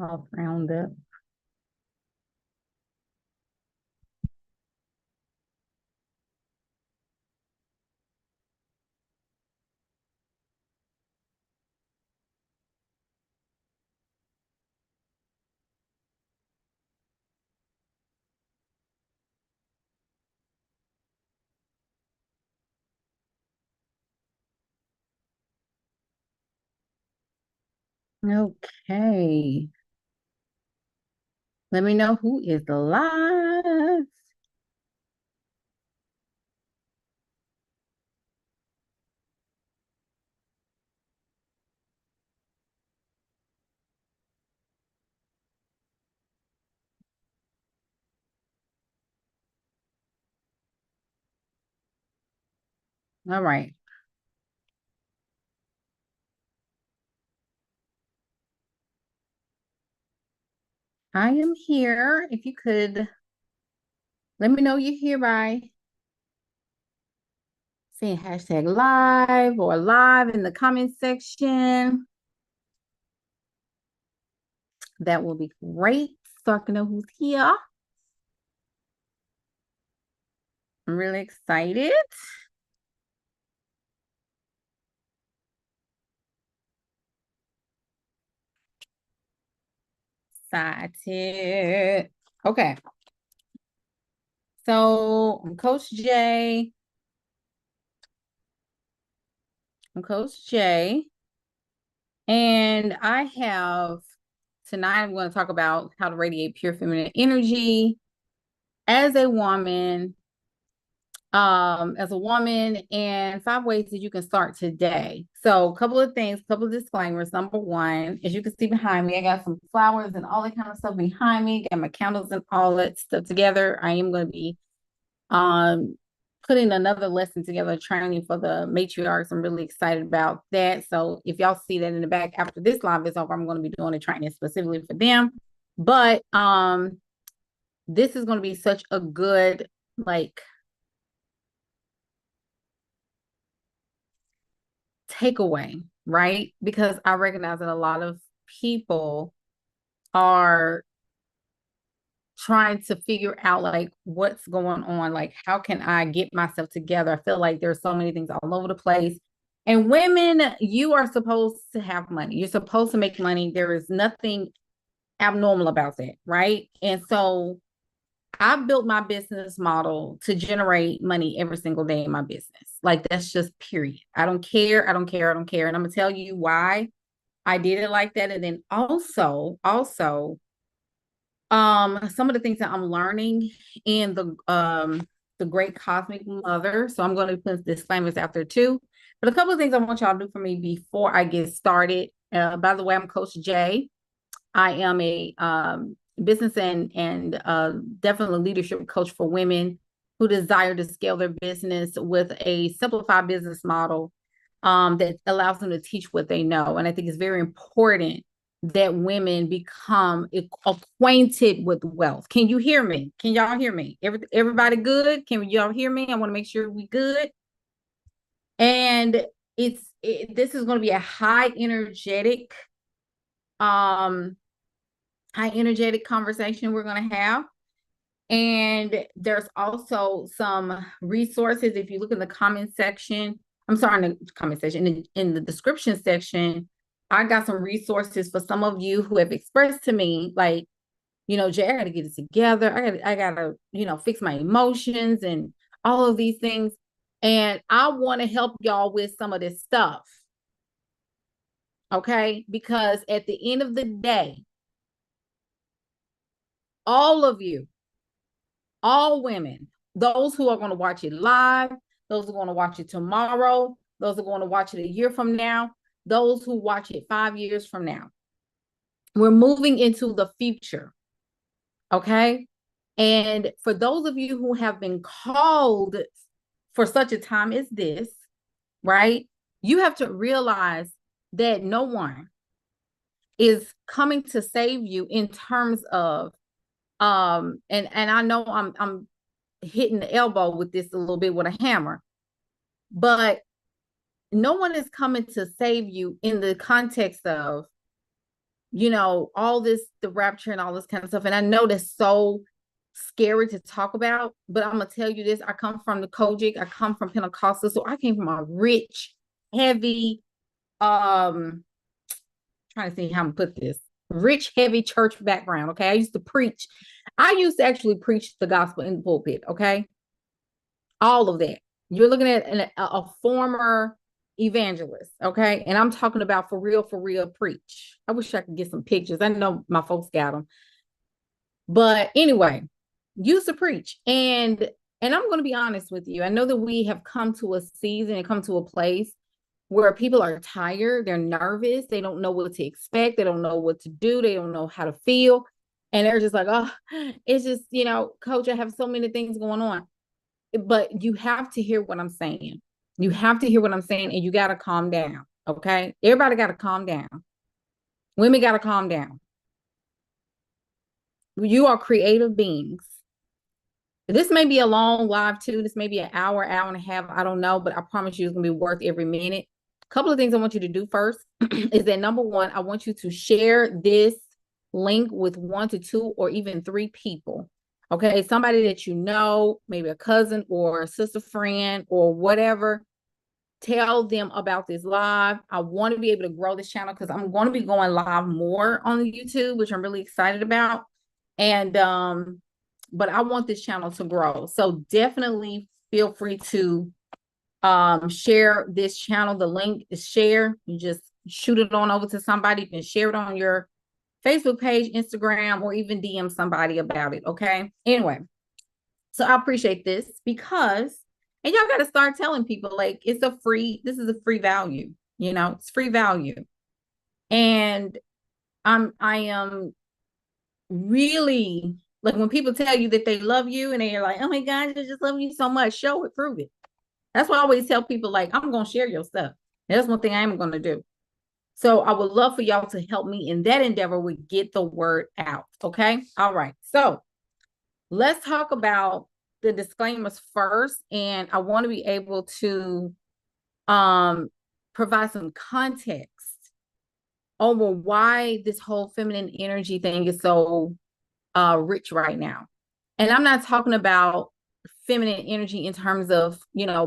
all round up. Okay. Let me know who is live. All right. I am here. If you could let me know you're here by saying hashtag live or live in the comment section. That will be great. So I can know who's here. I'm really excited. Excited. Okay. So I'm Coach J. I'm Coach J. And I have tonight, I'm going to talk about how to radiate pure feminine energy as a woman, and 5 ways that you can start today. So a couple of things, couple of disclaimers. Number one, as you can see behind me, I got some flowers and all that kind of stuff behind me, got my candles and all that stuff together. I am going to be putting another lesson together, training for the matriarchs. I'm really excited about that. So if y'all see that in the back after this live is over, I'm going to be doing a training specifically for them. But this is going to be such a good takeaway, right? Because I recognize that a lot of people are trying to figure out what's going on, like how can I get myself together. I feel like there's so many things all over the place. And women, you are supposed to have money, you're supposed to make money. There is nothing abnormal about that, right? And so I built my business model to generate money every single day in my business. Like that's just period. I don't care. I don't care. I don't care. And I'm gonna tell you why I did it like that. And then also, some of the things that I'm learning in the great cosmic mother. So I'm going to put disclaimers out there too. But a couple of things I want y'all to do for me before I get started. By the way, I'm Coach J. I am a business and definitely leadership coach for women who desire to scale their business with a simplified business model that allows them to teach what they know. And I think it's very important that women become acquainted with wealth. Can you hear me? Can y'all hear me? Everybody good? Can y'all hear me? I want to make sure we good. And this is going to be a um high energetic conversation we're going to have. And there's also some resources. If you look in the comment section, I'm sorry, in the comment section, in the description section, I got some resources for some of you who have expressed to me, like, Jay, I got to get it together. I got to, fix my emotions and all of these things. And I want to help y'all with some of this stuff. Okay. Because at the end of the day, all of you, all women, those who are going to watch it live, those who are going to watch it tomorrow, those who are going to watch it a year from now, those who watch it 5 years from now. We're moving into the future. Okay. And for those of you who have been called for such a time as this, right? You have to realize that no one is coming to save you in terms of and I know I'm hitting the elbow with this a little bit with a hammer, but no one is coming to save you in the context of all this, the rapture and all this kind of stuff. And I know that's so scary to talk about, but I'm gonna tell you this. I come from the Kojic, I come from Pentecostal, so I came from a rich, heavy, trying to see how I'm gonna put this, rich, heavy church background. Okay. I used to actually preach the gospel in the pulpit. Okay. All of that. You're looking at a former evangelist. Okay. And I'm talking about for real preach. I wish I could get some pictures. I know my folks got them. But anyway, used to preach. And I'm going to be honest with you. I know that we have come to a season and come to a place where people are tired, they're nervous, they don't know what to expect, they don't know what to do, they don't know how to feel. And they're just like, oh, it's just, coach, I have so many things going on. But you have to hear what I'm saying. You have to hear what I'm saying, and you got to calm down. Okay. Everybody got to calm down. Women got to calm down. You are creative beings. This may be a long live too. This may be an hour and a half. I don't know, but I promise you it's going to be worth every minute. A couple of things I want you to do first is that number one, I want you to share this link with 1 to 2 or even 3 people. Okay. Somebody that you know, maybe a cousin or a sister friend or whatever. Tell them about this live. I want to be able to grow this channel because I'm going to be going live more on YouTube, which I'm really excited about. And but I want this channel to grow. So definitely feel free to share this channel. The link is share. You just shoot it on over to somebody. You can share it on your Facebook page, Instagram, or even DM somebody about it. Okay. Anyway, so I appreciate this because, and y'all got to start telling people like this is a free value. It's free value. And I am really like when people tell you that they love you and they're like, oh my God, they just love you so much. Show it, prove it. That's why I always tell people like, I'm going to share your stuff. And that's one thing I am going to do. So I would love for y'all to help me in that endeavor. We get the word out. Okay. All right. So let's talk about the disclaimers first. And I want to be able to provide some context over why this whole feminine energy thing is so rich right now. And I'm not talking about feminine energy in terms of,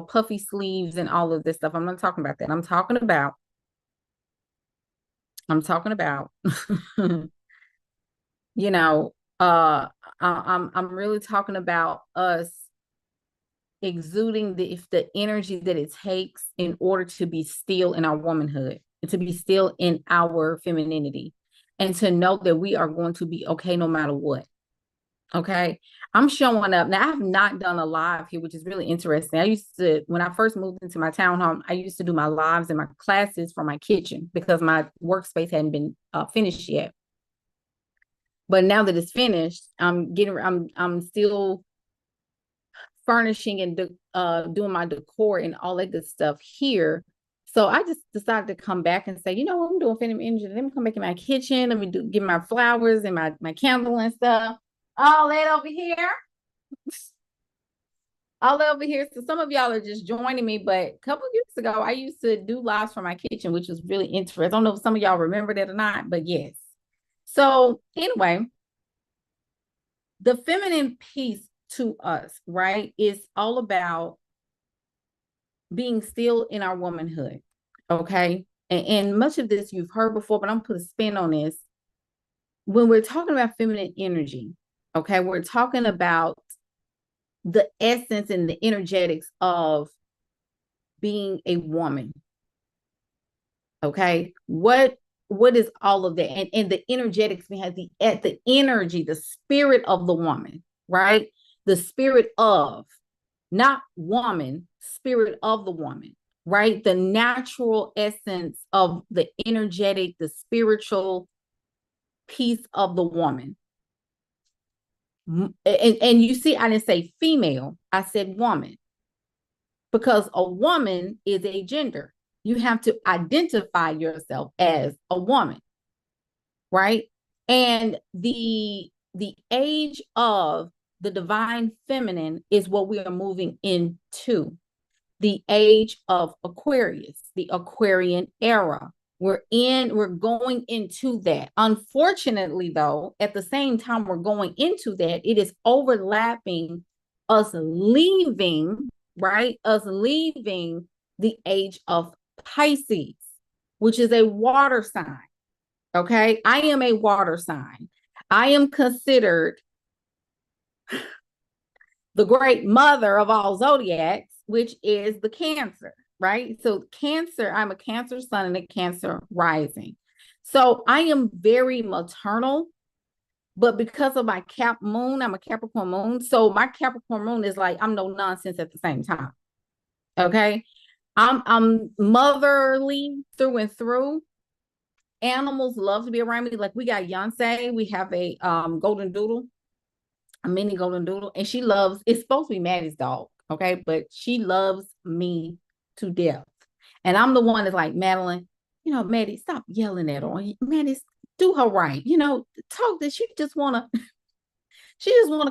puffy sleeves and all of this stuff. I'm not talking about that. I'm talking about I'm really talking about us exuding the energy that it takes in order to be still in our womanhood and to be still in our femininity and to know that we are going to be okay no matter what. Okay. I'm showing up. Now, I have not done a live here, which is really interesting. I used to, when I first moved into my townhome, I used to do my lives and my classes from my kitchen because my workspace hadn't been finished yet. But now that it's finished, I'm still furnishing and doing my decor and all that good stuff here. So I just decided to come back and say, what I'm doing feminine energy. Let me come back in my kitchen. Let me get my flowers and my candle and stuff. All that over here. All over here. So some of y'all are just joining me, but a couple of years ago, I used to do lives from my kitchen, which was really interesting. I don't know if some of y'all remember that or not, but yes. So anyway, the feminine piece to us, right, is all about being still in our womanhood. Okay. And much of this you've heard before, but I'm gonna put a spin on this. When we're talking about feminine energy, okay, we're talking about the essence and the energetics of being a woman. Okay. What is all of that? And the energetics behind the energy, the spirit of the woman, right? The spirit of, not woman, spirit of the woman, right? The natural essence of the energetic, the spiritual piece of the woman. And you see, I didn't say female, I said woman, because a woman is a gender. You have to identify yourself as a woman, right? And the age of the divine feminine is what we are moving into. The age of Aquarius, the Aquarian era, We're going into that. Unfortunately, though, at the same time we're going into that, it is overlapping us leaving, right? Us leaving the age of Pisces, which is a water sign. Okay. I am a water sign. I am considered the great mother of all zodiacs, which is the Cancer, right? So Cancer, I'm a Cancer sun and a Cancer rising. So I am very maternal, but because of my Cap moon, I'm a Capricorn moon. So my Capricorn moon is like, I'm no nonsense at the same time. Okay. I'm motherly through and through. Animals love to be around me. Like we got Yonsei, we have a golden doodle, a mini golden doodle, and she loves, it's supposed to be Maddie's dog, okay, but she loves me to death. And I'm the one that's like, Madeline, Maddie, stop yelling at her. Maddie, do her right. Talk that she just wanna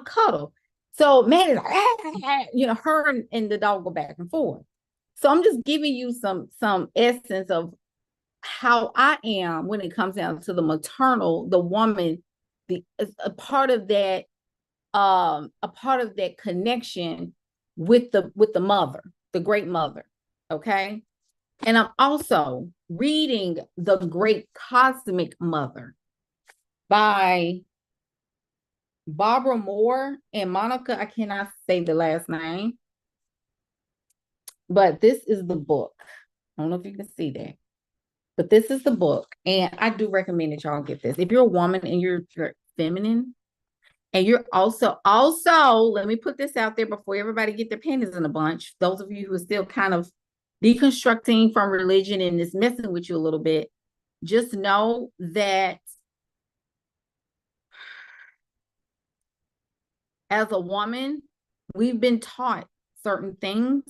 cuddle. So Maddie's like, her and the dog go back and forth. So I'm just giving you some essence of how I am when it comes down to the maternal, the woman, a part of that connection with the mother, the great mother. Okay. And I'm also reading The Great Cosmic Mother by Barbara Moore and Monica. I cannot say the last name, but this is the book. I don't know if you can see that, but this is the book. And I do recommend that y'all get this. If you're a woman and you're feminine, and you're also, let me put this out there before everybody get their panties in a bunch. Those of you who are still kind of deconstructing from religion and it's messing with you a little bit, just know that as a woman, we've been taught certain things,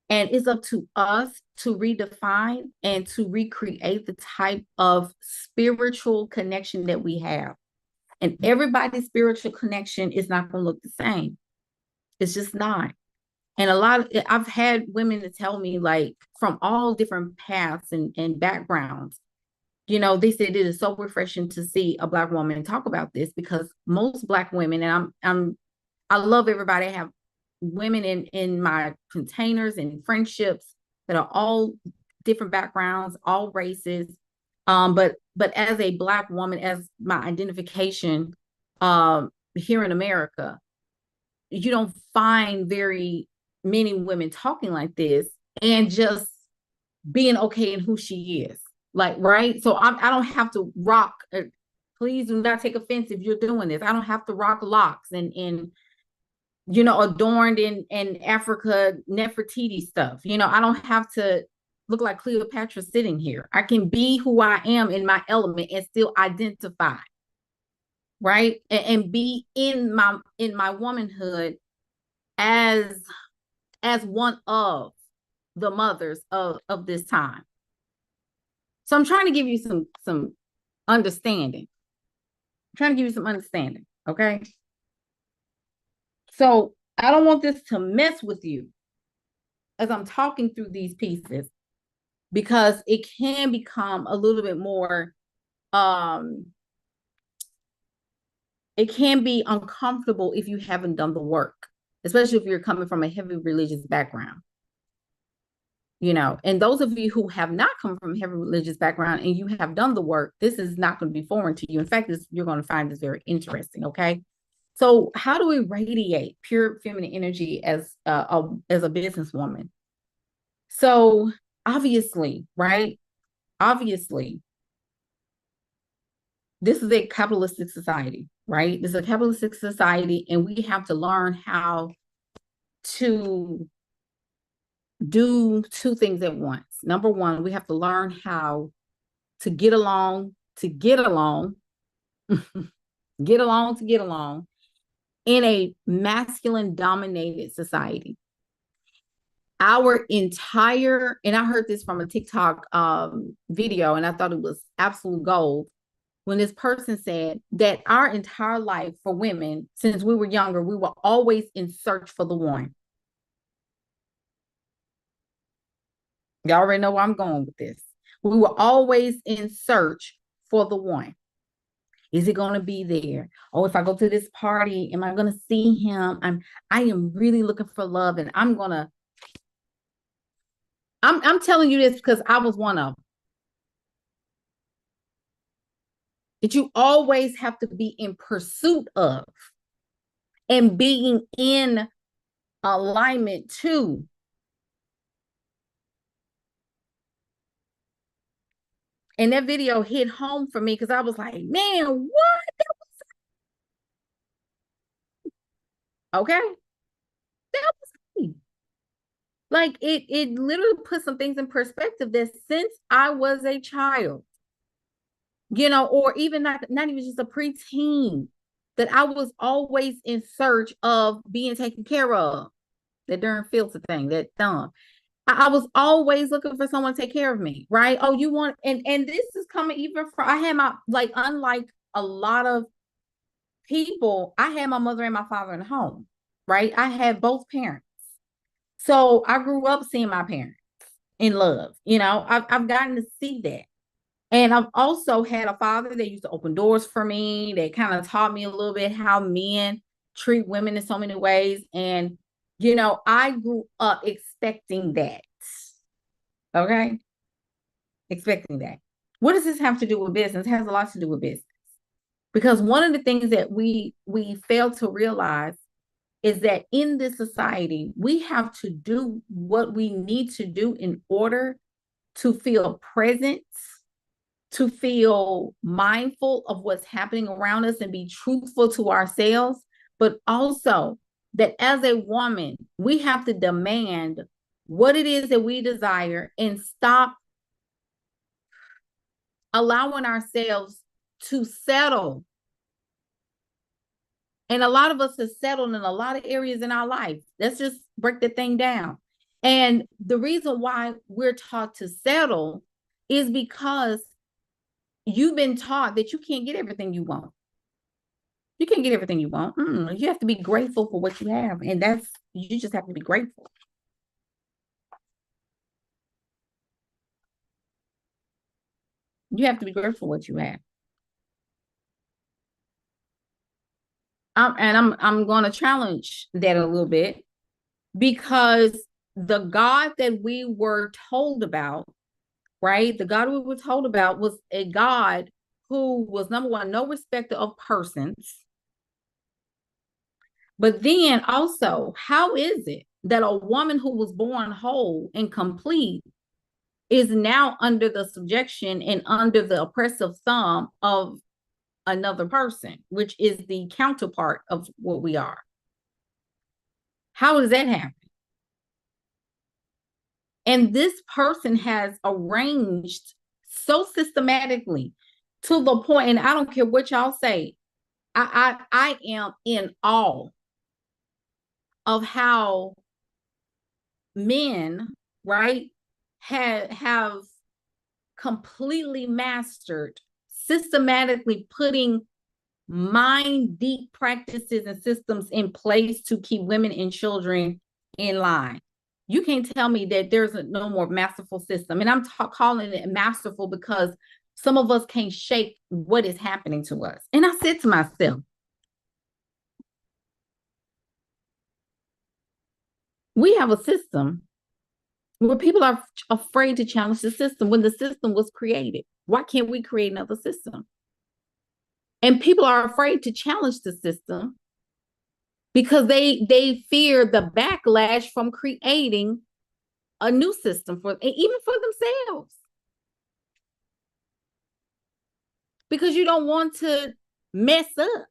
and it's up to us to redefine and to recreate the type of spiritual connection that we have. And everybody's spiritual connection is not going to look the same. It's just not. And I've had women to tell me, like, from all different paths and backgrounds, they said it is so refreshing to see a Black woman talk about this, because most Black women, and I love everybody. I have women in my containers and friendships that are all different backgrounds, all races. But as a Black woman, as my identification, here in America, you don't find very many women talking like this and just being okay in who she is. Like, right? So I don't have to rock. Please do not take offense if you're doing this. I don't have to rock locks and adorned in Africa Nefertiti stuff. I don't have to look like Cleopatra sitting here. I can be who I am in my element and still identify, right? And be in my womanhood as one of the mothers of this time. So I'm trying to give you some understanding. I'm trying to give you some understanding, okay? So I don't want this to mess with you as I'm talking through these pieces, because it can become a little bit more, it can be uncomfortable if you haven't done the work, especially if you're coming from a heavy religious background. And those of you who have not come from a heavy religious background and you have done the work, this is not going to be foreign to you. In fact, you're going to find this very interesting. Okay. So how do we radiate pure feminine energy as a businesswoman? So obviously, right? Obviously, this is a capitalistic society, right? This is a capitalistic society, and we have to learn how to do two things at once. Number one, we have to learn how to get along, get along in a masculine dominated society. Our entire, and I heard this from a TikTok video, and I thought it was absolute gold, when this person said that our entire life for women, since we were younger, we were always in search for the one. Y'all already know where I'm going with this. We were always in search for the one. Is he going to be there? Oh, if I go to this party, am I going to see him? I am really looking for love, and I'm telling you this because I was one of them. That you always have to be in pursuit of and being in alignment to. And that video hit home for me because I was like, man, what? Okay. That was me. Like it literally put some things in perspective that since I was a child, or even not even just a preteen, that I was always in search of being taken care of. That darn filter thing, that thumb. I was always looking for someone to take care of me, right? Oh, you want, and this is coming even from, I had my, like, unlike a lot of people, I had my mother and my father in the home, right? I had both parents. So I grew up seeing my parents in love. I've gotten to see that. And I've also had a father that used to open doors for me, that kind of taught me a little bit how men treat women in so many ways. And, I grew up expecting that. Okay. Expecting that. What does this have to do with business? It has a lot to do with business. Because one of the things that we fail to realize is that in this society, we have to do what we need to do in order to feel present, to feel mindful of what's happening around us and be truthful to ourselves, but also that as a woman, we have to demand what it is that we desire and stop allowing ourselves to settle. And a lot of us have settled in a lot of areas in our life. Let's just break the thing down. And the reason why we're taught to settle is because you've been taught that you can't get everything you want. You can't get everything you want. You have to be grateful for what you have. And you just have to be grateful. You have to be grateful for what you have. I'm going to challenge that a little bit, because the God that we were told about, right? The God we were told about was a God who was, number one, no respecter of persons. But then also, how is it that a woman who was born whole and complete is now under the subjection and under the oppressive thumb of another person, which is the counterpart of what we are? How does that happen? And this person has arranged so systematically to the point, and I don't care what y'all say, I am in awe of how men, right, have completely mastered systematically putting mind deep practices and systems in place to keep women and children in line. You can't tell me that there's no more masterful system. And I'm calling it masterful because some of us can't shake what is happening to us. And I said to myself, we have a system where people are afraid to challenge the system when the system was created. Why can't we create another system? And people are afraid to challenge the system because they fear the backlash from creating a new system for, even for themselves. Because you don't want to mess up,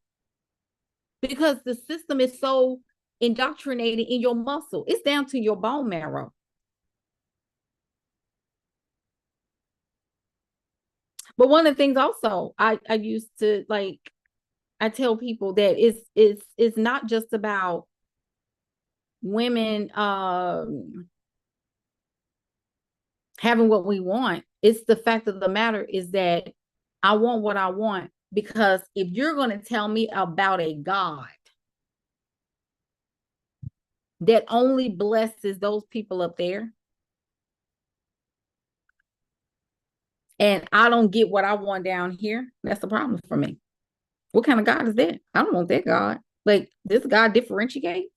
because the system is so indoctrinated in your muscle. It's down to your bone marrow. But one of the things also I used to, like, I tell people that it's not just about women having what we want. It's the fact of the matter is that I want what I want, because if you're going to tell me about a God that only blesses those people up there, and I don't get what I want down here, that's the problem for me. What kind of God is that? I don't want that God. Like, this God differentiates.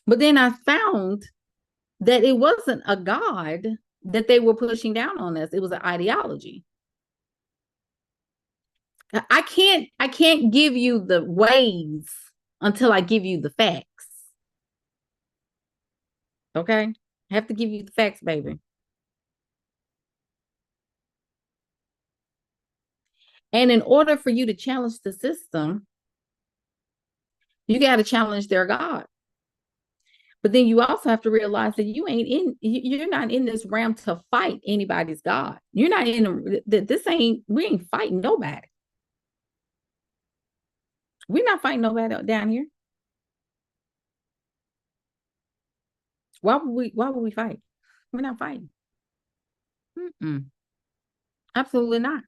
But then I found that it wasn't a God that they were pushing down on us. It was an ideology. I can't give you the ways until I give you the facts. Okay? I have to give you the facts, baby. And in order for you to challenge the system, you got to challenge their God. But then you also have to realize that you're not in this realm to fight anybody's God. You're not we ain't fighting nobody. We're not fighting nobody down here. Why would we fight? We're not fighting. Mm-mm. Absolutely not.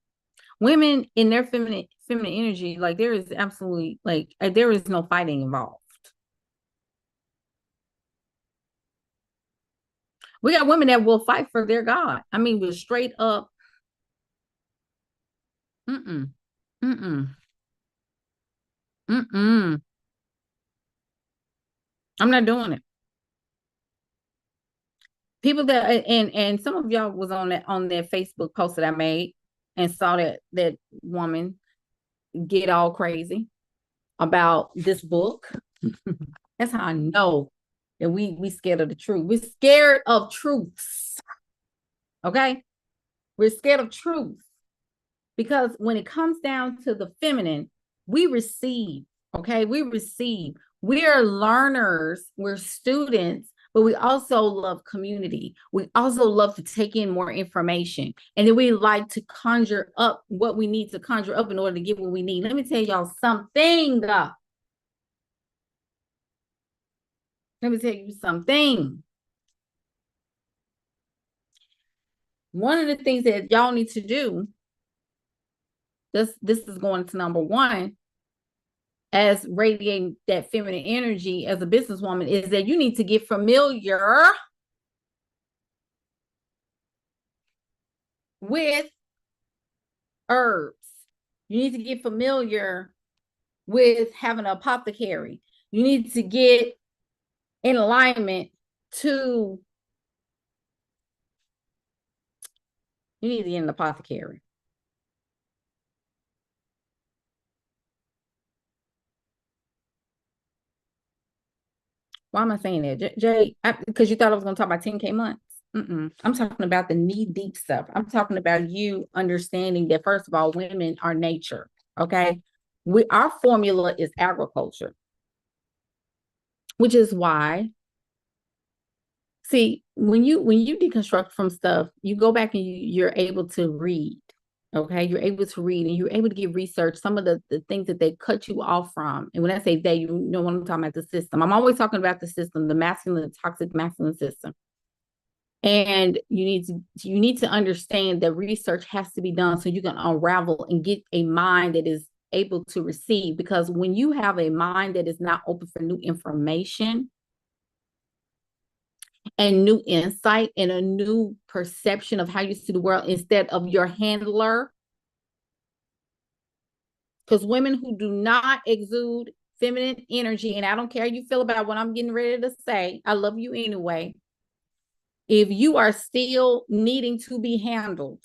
Women in their feminine energy, like there is absolutely there is no fighting involved. We got women that will fight for their God. I mean, we're straight up. Mm-mm. Mm-mm. Mm-mm. I'm not doing it. People that and some of y'all was on that Facebook post that I made and saw that woman get all crazy about this book. That's how I know that we scared of the truth. We're scared of truths. Okay? We're scared of truth. Because when it comes down to the feminine, we receive, okay? We receive. We are learners, we're students, but we also love community. We also love to take in more information. And then we like to conjure up what we need to conjure up in order to get what we need. Let me tell y'all something. Let me tell you something. One of the things that y'all need to do, this is going to number one, as radiating that feminine energy as a businesswoman, is that you need to get familiar with herbs. You need to get familiar with having an apothecary. You need to get in alignment to, you need to get an apothecary. Why am I saying that? Jay, because you thought I was going to talk about 10K months. I'm talking about the knee deep stuff. I'm talking about you understanding that, first of all, women are nature. Okay. Our formula is agriculture, which is why, see, when you deconstruct from stuff, you go back and you're able to read. Okay, you're able to read and you're able to get research, some of the things that they cut you off from. And when I say they, you know what I'm talking about, the system. I'm always talking about the system, the masculine, toxic masculine system. And you need to understand that research has to be done so you can unravel and get a mind that is able to receive. Because when you have a mind that is not open for new information and new insight and a new perception of how you see the world instead of your handler, because women who do not exude feminine energy, and I don't care how you feel about what I'm getting ready to say, I love you anyway. If you are still needing to be handled,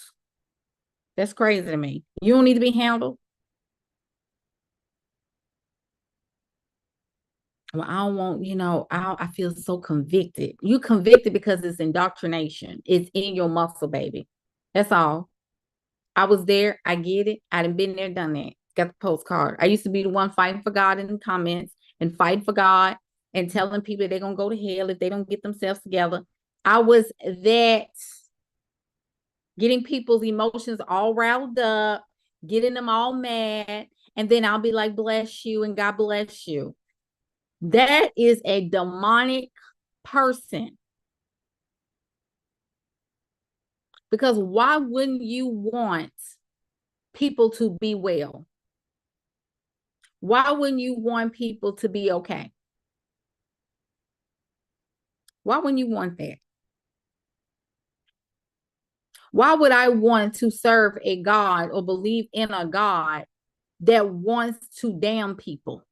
that's crazy to me. You don't need to be handled. Well, I don't want, I feel so convicted. You convicted because it's indoctrination. It's in your muscle, baby. That's all. I was there. I get it. I done been there, done that. Got the postcard. I used to be the one fighting for God in the comments and fighting for God and telling people they're going to go to hell if they don't get themselves together. I was that, getting people's emotions all riled up, getting them all mad. And then I'll be like, bless you and God bless you. That is a demonic person. Because why wouldn't you want people to be well? Why wouldn't you want people to be okay? Why wouldn't you want that? Why would I want to serve a God or believe in a God that wants to damn people?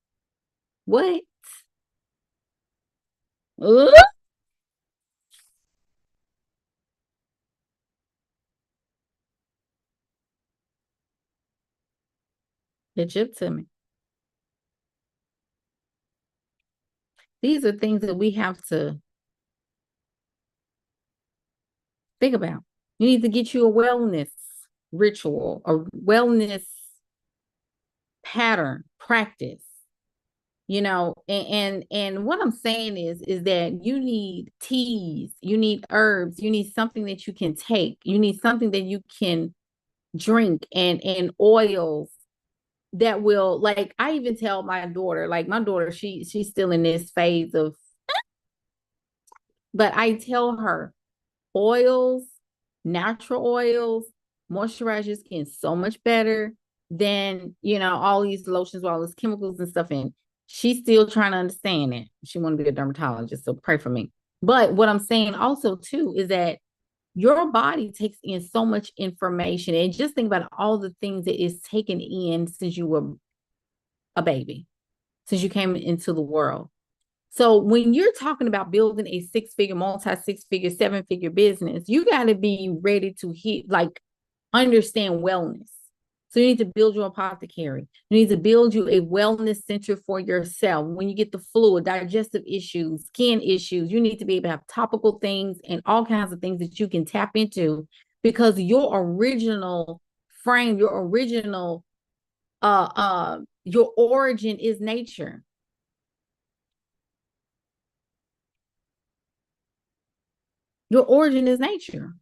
What? Ugh. Legit to me. These are things that we have to think about. You need to get you a wellness ritual, a wellness pattern, practice. And what I'm saying is that you need teas, you need herbs, you need something that you can take, you need something that you can drink, and oils that will, like, I even tell my daughter, like my daughter, she's still in this phase of, but I tell her oils, natural oils, moisturize your skin so much better than, all these lotions with all these chemicals and stuff in. She's still trying to understand it. She want to be a dermatologist, so pray for me. But what I'm saying also too is that your body takes in so much information, and just think about all the things that is taken in since you were a baby, since you came into the world. So when you're talking about building a six-figure, multi-six-figure, seven-figure business, you got to be ready to hit, like, understand wellness. So you need to build your apothecary. You need to build you a wellness center for yourself. When you get the flu, digestive issues, skin issues, you need to be able to have topical things and all kinds of things that you can tap into, because your original frame, your origin is nature. Your origin is nature.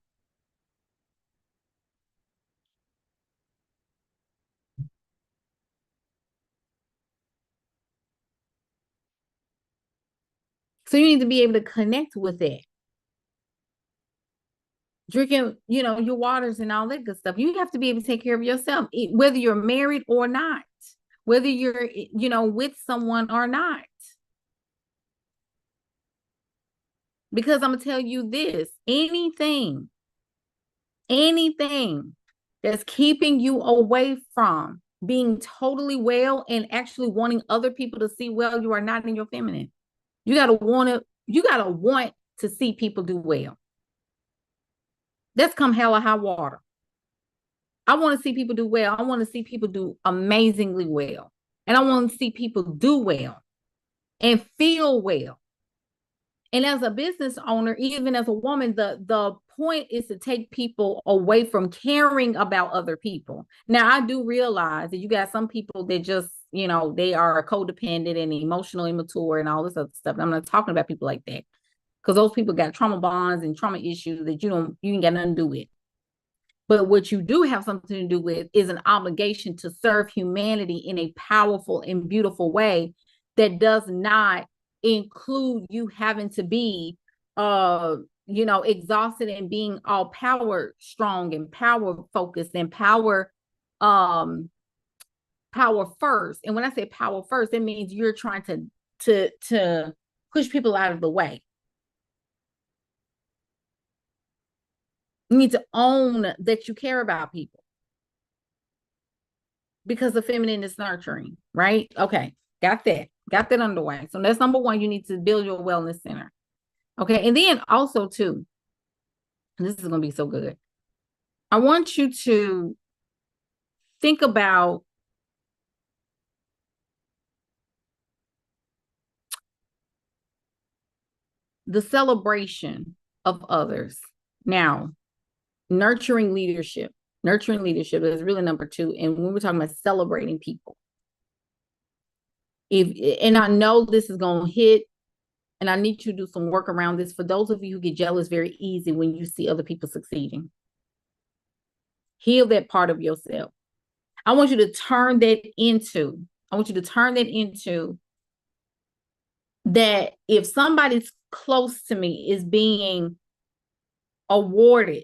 So you need to be able to connect with it. Drinking, your waters and all that good stuff. You have to be able to take care of yourself, whether you're married or not, whether you're, with someone or not. Because I'm gonna tell you this, anything that's keeping you away from being totally well and actually wanting other people to see well, you are not in your feminine. You gotta want to see people do well. That's come hell or high water. I want to see people do well. I want to see people do amazingly well. And I want to see people do well and feel well. And as a business owner, even as a woman, the point is to take people away from caring about other people. Now, I do realize that you got some people that just, they are codependent and emotionally immature and all this other stuff. I'm not talking about people like that, because those people got trauma bonds and trauma issues that you ain't got nothing to do with. But what you do have something to do with is an obligation to serve humanity in a powerful and beautiful way that does not include you having to be exhausted and being all power strong and power focused and power first. And when I say power first, it means you're trying to push people out of the way. You need to own that you care about people, because the feminine is nurturing, right? Okay, got that underway. So that's number one. You need to build your wellness center. Okay, and then also too, this is going to be so good. I want you to think about the celebration of others. Now, nurturing leadership is really number two. And when we're talking about celebrating people, and I know this is going to hit, and I need you to do some work around this. For those of you who get jealous very easy when you see other people succeeding, heal that part of yourself. I want you to turn that into, that if somebody's close to me is being awarded,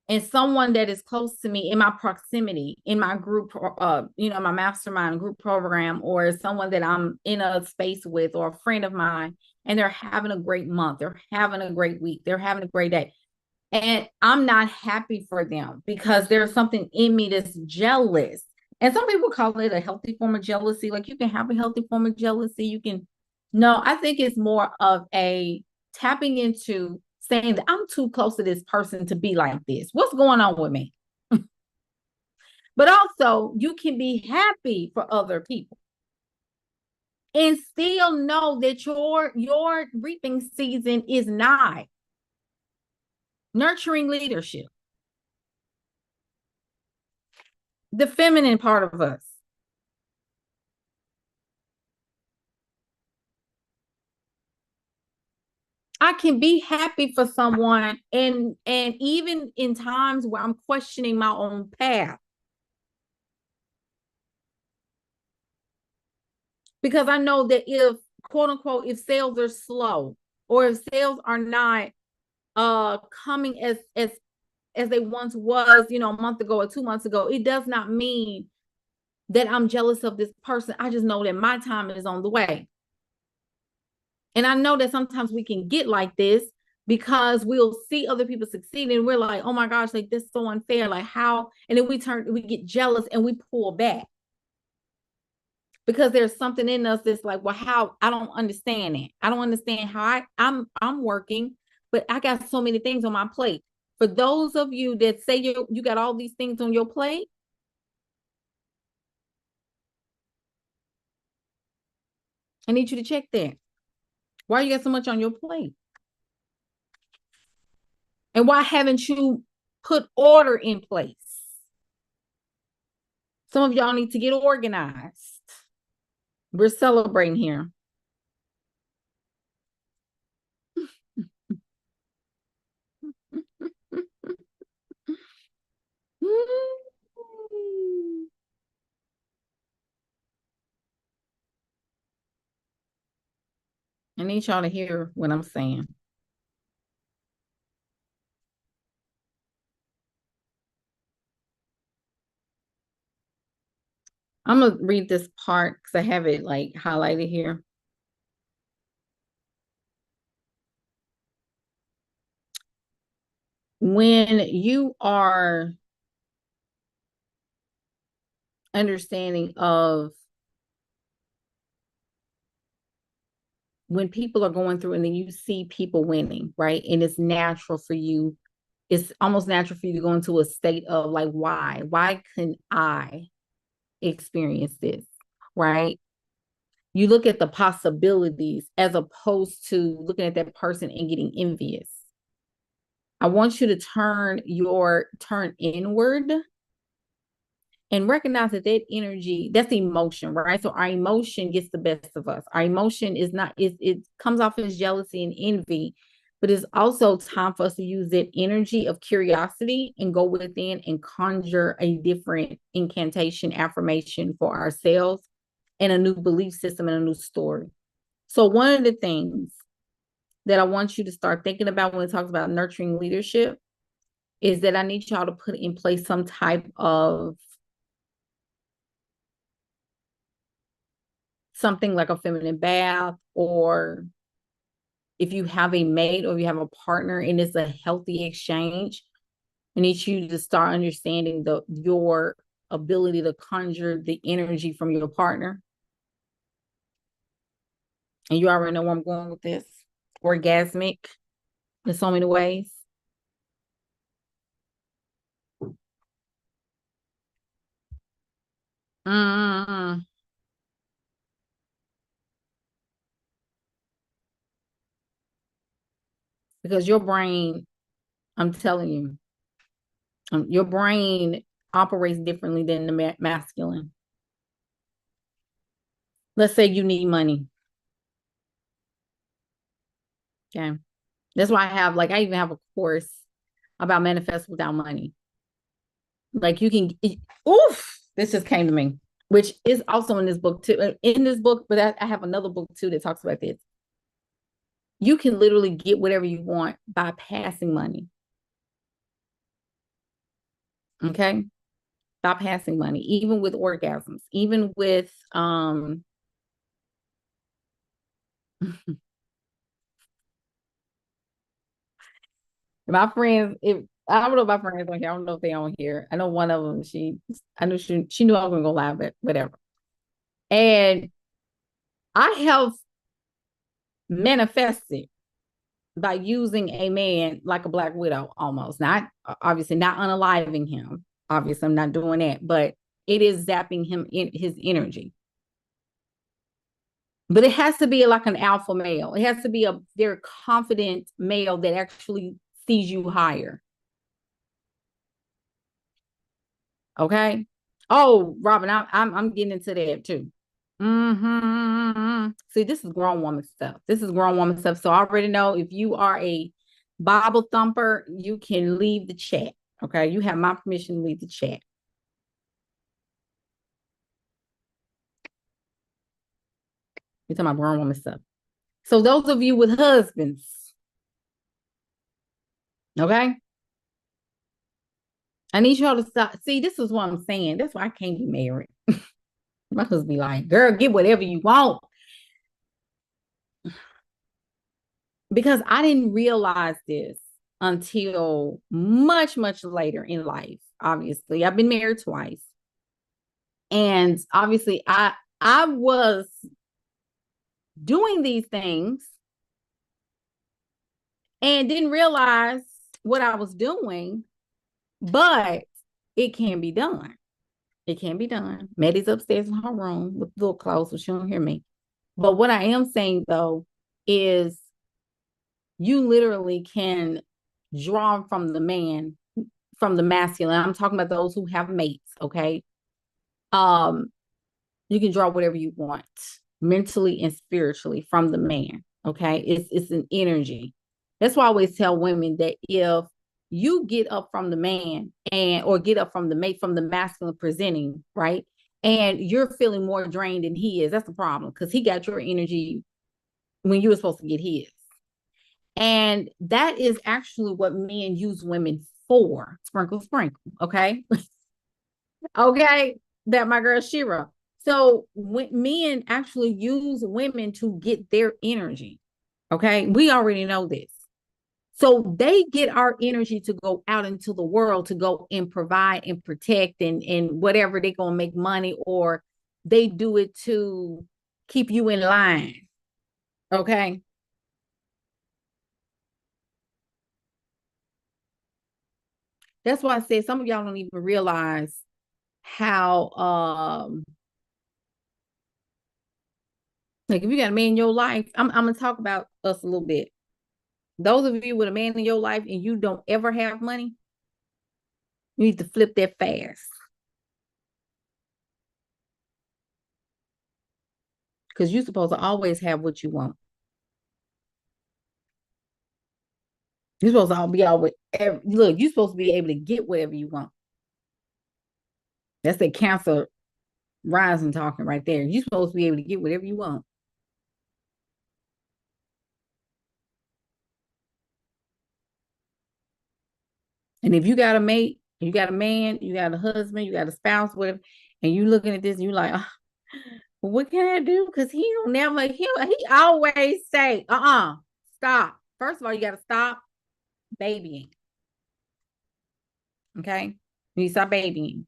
and someone that is close to me in my proximity, in my group, my mastermind group program, or someone that I'm in a space with, or a friend of mine, and they're having a great month, they're having a great week, they're having a great day. And I'm not happy for them because there's something in me that's jealous. And some people call it a healthy form of jealousy. Like you can have a healthy form of jealousy. You can, no, I think it's more of a tapping into saying that I'm too close to this person to be like this. What's going on with me? But also, you can be happy for other people and still know that your reaping season is nigh. Nurturing leadership, the feminine part of us. I can be happy for someone and even in times where I'm questioning my own path. Because I know that if quote unquote if sales are slow or if sales are not coming as they once was, you know, a month ago or 2 months ago, it does not mean that I'm jealous of this person. I just know that my time is on the way. And I know that sometimes we can get like this because we'll see other people succeed and we're like, oh my gosh, like this is so unfair. Like how? And then we get jealous and we pull back because there's something in us that's like, well, how? I don't understand it. I don't understand how I'm working, but I got so many things on my plate. For those of you that say you got all these things on your plate, I need you to check that. Why you got so much on your plate? And why haven't you put order in place? Some of y'all need to get organized. We're celebrating here. I need y'all to hear what I'm saying. I'm going to read this part because I have it like highlighted here. When you are understanding of when people are going through and then you see people winning, right? And it's natural for you. It's almost natural for you to go into a state of like, why? Why can I experience this? Right? You look at the possibilities as opposed to looking at that person and getting envious. I want you to turn inward and recognize that that energy, that's emotion, right? So our emotion gets the best of us. Our emotion is not, it comes off as jealousy and envy, but it's also time for us to use that energy of curiosity and go within and conjure a different incantation affirmation for ourselves and a new belief system and a new story. So one of the things that I want you to start thinking about when it talks about nurturing leadership is that I need y'all to put in place some type of something like a feminine bath, or if you have a mate or you have a partner and it's a healthy exchange, I need you to start understanding your ability to conjure the energy from your partner. And you already know where I'm going with this. Orgasmic in so many ways. Mm-hmm. Because your brain, I'm telling you, your brain operates differently than the masculine. Let's say you need money. Okay. That's why I even have a course about manifest without money. Like you can, oof, this just came to me, which is also in this book too. In this book, but I have another book too that talks about this. You can literally get whatever you want by passing money. Okay. By passing money, even with orgasms, even with, My friends, if I don't know my friends on here, I don't know if they on here. I know one of them, I knew she knew I was gonna go live, but whatever. And I have manifested by using a man like a black widow almost. Not obviously not unaliving him. Obviously, I'm not doing that, but it is zapping him in his energy. But it has to be like an alpha male. It has to be a very confident male that actually sees you higher. Okay. Oh, Robin, I'm getting into that too. See, this is grown woman stuff. This is grown woman stuff. So I already know if you are a Bible thumper, you can leave the chat. Okay. You have my permission to leave the chat. You're talking about grown woman stuff. So those of you with husbands, okay, I need y'all to stop. See, this is what I'm saying. That's why I can't be married. My husband be like, girl, get whatever you want. Because I didn't realize this until much, much later in life. Obviously, I've been married twice. And obviously, I was doing these things and didn't realize what I was doing, but it can be done. It can be done. Maddie's upstairs in her room with the door closed, so she don't hear me. But what I am saying though is you literally can draw from the man, from the masculine. I'm talking about those who have mates, okay? Um, you can draw whatever you want mentally and spiritually from the man, okay? It's an energy. That's why I always tell women that if you get up from the man and or get up from the mate from the masculine presenting, right? And you're feeling more drained than he is, that's the problem because he got your energy when you were supposed to get his. And that is actually what men use women for. Sprinkle, sprinkle. Okay. Okay. That my girl Shira. So when men actually use women to get their energy. Okay. We already know this. So they get our energy to go out into the world to go and provide and protect and whatever they're gonna make money, or they do it to keep you in line. Okay. That's why I said some of y'all don't even realize how like if you got a man in your life, I'm gonna talk about us a little bit. Those of you with a man in your life and you don't ever have money, you need to flip that fast. Because you're supposed to always have what you want. You're supposed to be always look, you're supposed to be able to get whatever you want. That's the cancer rising talking right there. You're supposed to be able to get whatever you want. And if you got a mate, you got a man, you got a husband, you got a spouse, whatever, and you looking at this and you like, oh, well, what can I do? Because he don't never, he always say, stop. First of all, you got to stop babying. Okay. You need to stop babying.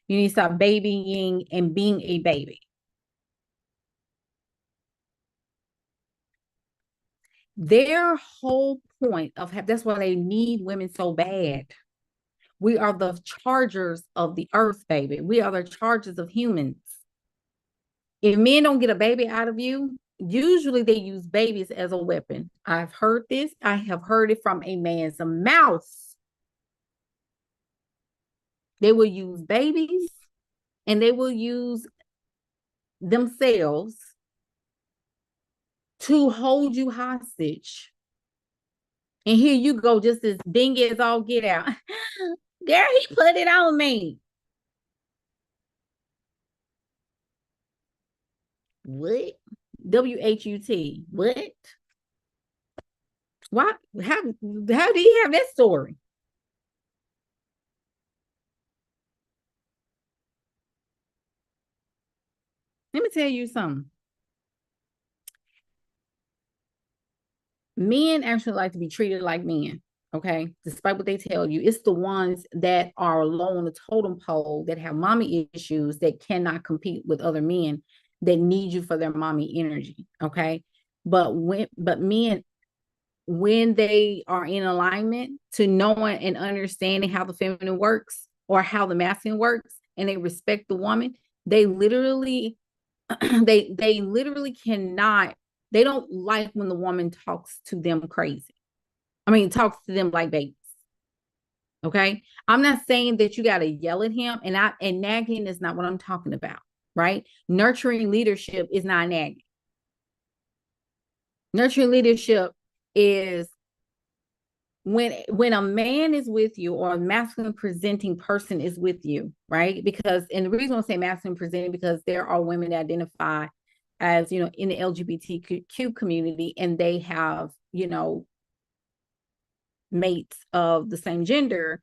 You need to stop babying and being a baby. Their whole point of that's why they need women so bad. We are the chargers of the earth, baby. We are the chargers of humans. If men don't get a baby out of you, usually they use babies as a weapon. I've heard this. I have heard it from a man's mouth. They will use babies and they will use themselves to hold you hostage. And here you go, just as dingy as all get out. There he put it on me. What? WHUT. What? Why? How do you have that story? Let me tell you something. Men actually like to be treated like men. Okay, despite what they tell you, it's the ones that are low on the totem pole that have mommy issues that cannot compete with other men that need you for their mommy energy. Okay, but men, when they are in alignment to knowing and understanding how the feminine works or how the masculine works, and they respect the woman, they literally they literally cannot, they don't like when the woman talks to them crazy. I mean, talks to them like babies. Okay. I'm not saying that you got to yell at him, and nagging is not what I'm talking about, right? Nurturing leadership is not nagging. Nurturing leadership is when a man is with you, or a masculine presenting person is with you, right? Because, and the reason I say masculine presenting, because there are women that identify as, you know, in the LGBTQ community, and they have, you know, mates of the same gender,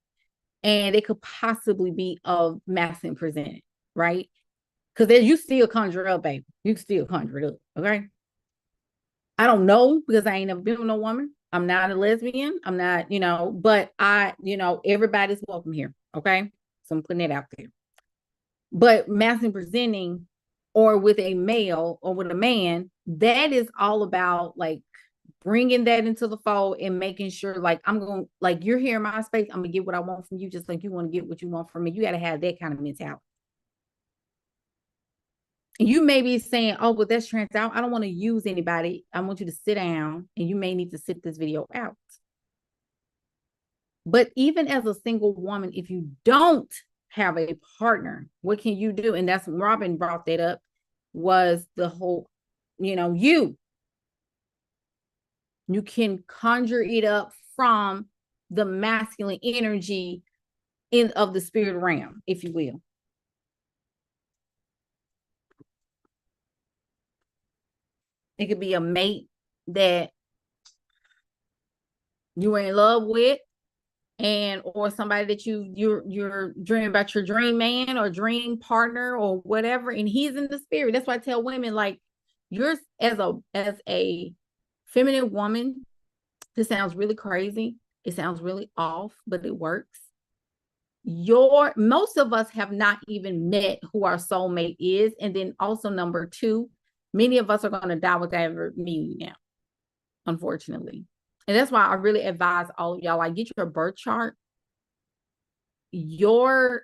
and it could possibly be of masculine presented, right? Because you still conjure up, baby. You still conjure it up, okay? I don't know, because I ain't never been with no woman. I'm not a lesbian. I'm not, you know, but everybody's welcome here, okay? So I'm putting it out there. But masculine presenting, or with a male or with a man, that is all about like bringing that into the fold and making sure, like, I'm going, like, you're here in my space, I'm gonna get what I want from you, just like you want to get what you want from me. You got to have that kind of mentality. And you may be saying, oh, but that's trans. I don't want to use anybody. I want you to sit down, and you may need to sit this video out. But even as a single woman, if you don't have a partner, what can you do? And that's, Robin brought that up, was the whole, you know, you can conjure it up from the masculine energy of the spirit realm, if you will. It could be a mate that you were in love with, and or somebody that you're dreaming about, your dream man or dream partner or whatever, and he's in the spirit. That's why I tell women, like, you're, as a feminine woman, this sounds really crazy, it sounds really off, but it works. Most of us have not even met who our soulmate is. And then also, number two, many of us are going to die without ever meeting now, unfortunately. And that's why I really advise all of y'all, like, get your birth chart. Your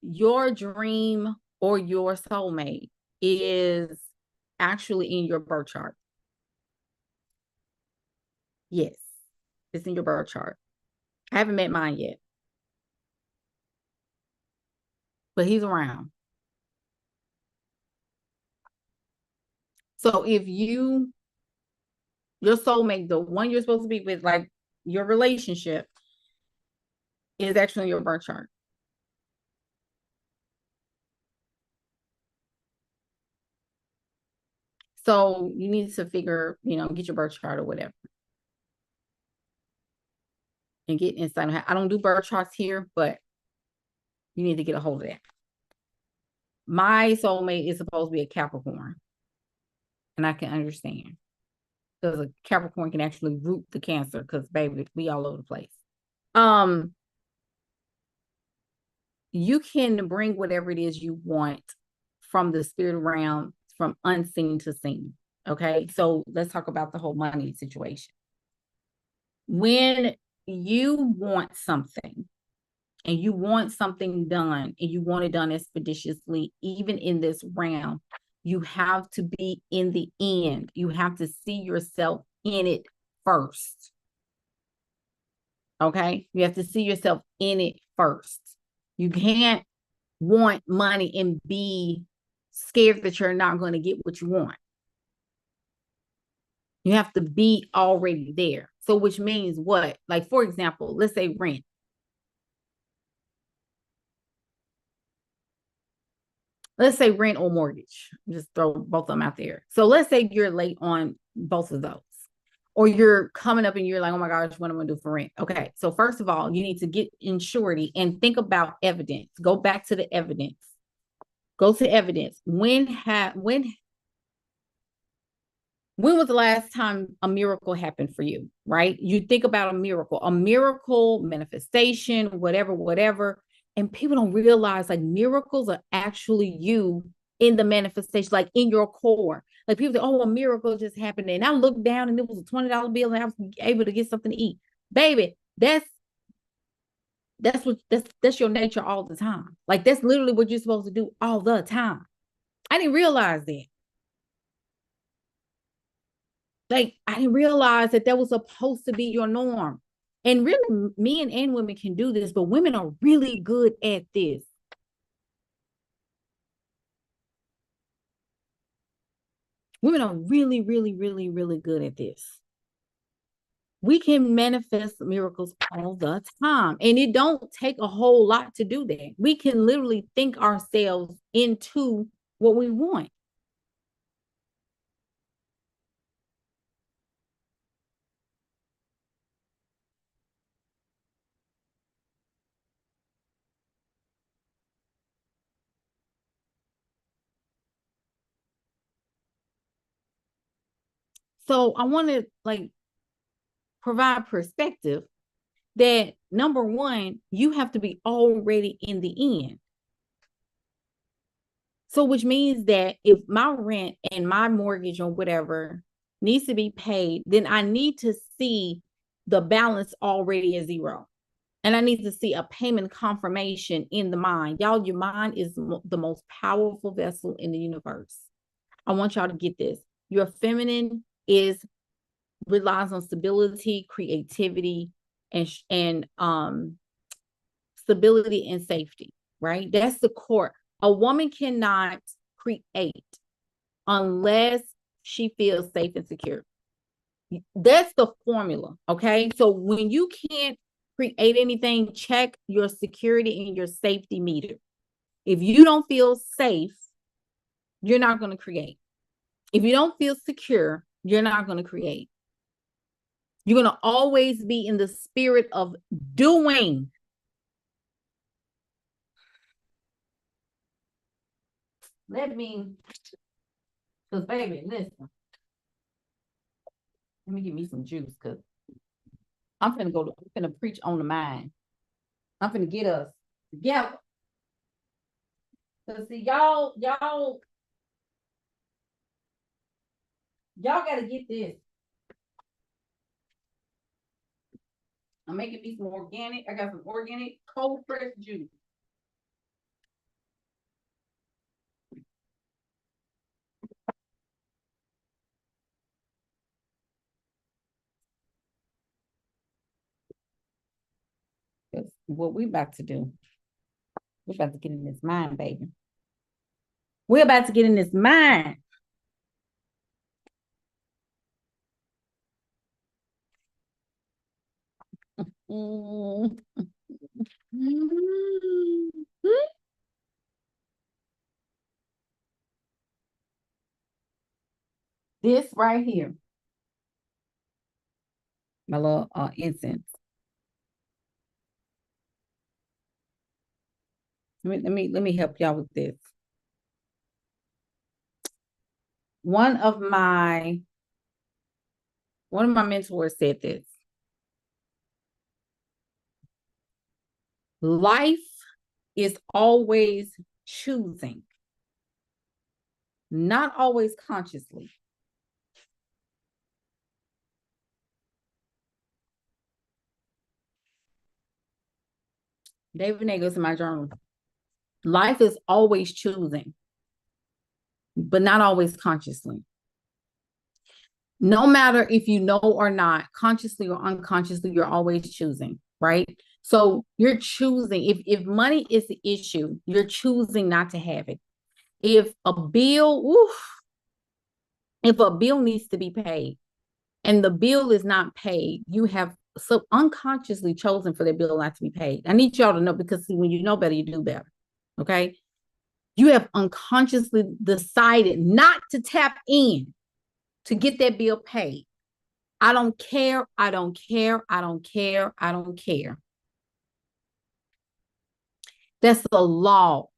dream or your soulmate is actually in your birth chart. Yes, it's in your birth chart. I haven't met mine yet, but he's around. So if your soulmate, the one you're supposed to be with, like your relationship, is actually in your birth chart. So you need to figure, get your birth chart or whatever, and get insight. I don't do birth charts here, but you need to get a hold of that. My soulmate is supposed to be a Capricorn, and I can understand, because a Capricorn can actually root the Cancer, because baby, we all over the place. You can bring whatever it is you want from the spirit realm, from unseen to seen. Okay, so let's talk about the whole money situation. When you want something, and you want something done, and you want it done expeditiously, even in this realm, you have to be in the end. You have to see yourself in it first. Okay, you have to see yourself in it first. You can't want money and be scared that you're not going to get what you want. You have to be already there. So which means what? Like, for example, let's say rent. Let's say rent or mortgage. Just throw both of them out there. So let's say you're late on both of those, or you're coming up and you're like, oh my gosh, what am I going to do for rent? Okay. So first of all, you need to get in surety and think about evidence. Go back to the evidence. Go to evidence. When When was the last time a miracle happened for you, right? You think about a miracle, manifestation, whatever, whatever. And people don't realize like miracles are actually you in the manifestation, like in your core. Like people say, oh, a miracle just happened. And I looked down and it was a $20 bill and I was able to get something to eat. Baby, that's your nature all the time. Like that's literally what you're supposed to do all the time. I didn't realize that. Like I didn't realize that was supposed to be your norm. And really, men and women can do this, but women are really good at this. Women are really, really, really, really good at this. We can manifest miracles all the time, and it don't take a whole lot to do that. We can literally think ourselves into what we want. So I want to like provide perspective that number one, you have to be already in the end. So, which means that if my rent and my mortgage or whatever needs to be paid, then I need to see the balance already at zero. And I need to see a payment confirmation in the mind. Y'all, your mind is the most powerful vessel in the universe. I want y'all to get this. Your feminine is relies on stability, creativity, and stability and safety, right? That's the core. A woman cannot create unless she feels safe and secure. That's the formula, okay? So when you can't create anything, check your security and your safety meter. If you don't feel safe, you're not going to create. If you don't feel secure, you're not going to create. You're going to always be in the spirit of doing. Let me, because baby, listen. Let me give me some juice because I'm finna preach on the mind. I'm finna get us together. Cause see, y'all gotta get this. I'm making me some organic. I got some organic cold pressed juice. That's what we about to do. We're about to get in this mind, baby. We're about to get in this mind. Mm. This right here, my little incense. Let me help y'all with this. One of my mentors said this. Life is always choosing, not always consciously. David Nagels in my journal. Life is always choosing, but not always consciously. No matter if you know or not, consciously or unconsciously, you're always choosing, right? So you're choosing. If money is the issue, you're choosing not to have it. If a bill, if a bill needs to be paid and the bill is not paid, you have so unconsciously chosen for the bill not to be paid. I need y'all to know because see, when you know better, you do better. Okay. You have unconsciously decided not to tap in to get that bill paid. I don't care. I don't care. I don't care. I don't care. That's the law.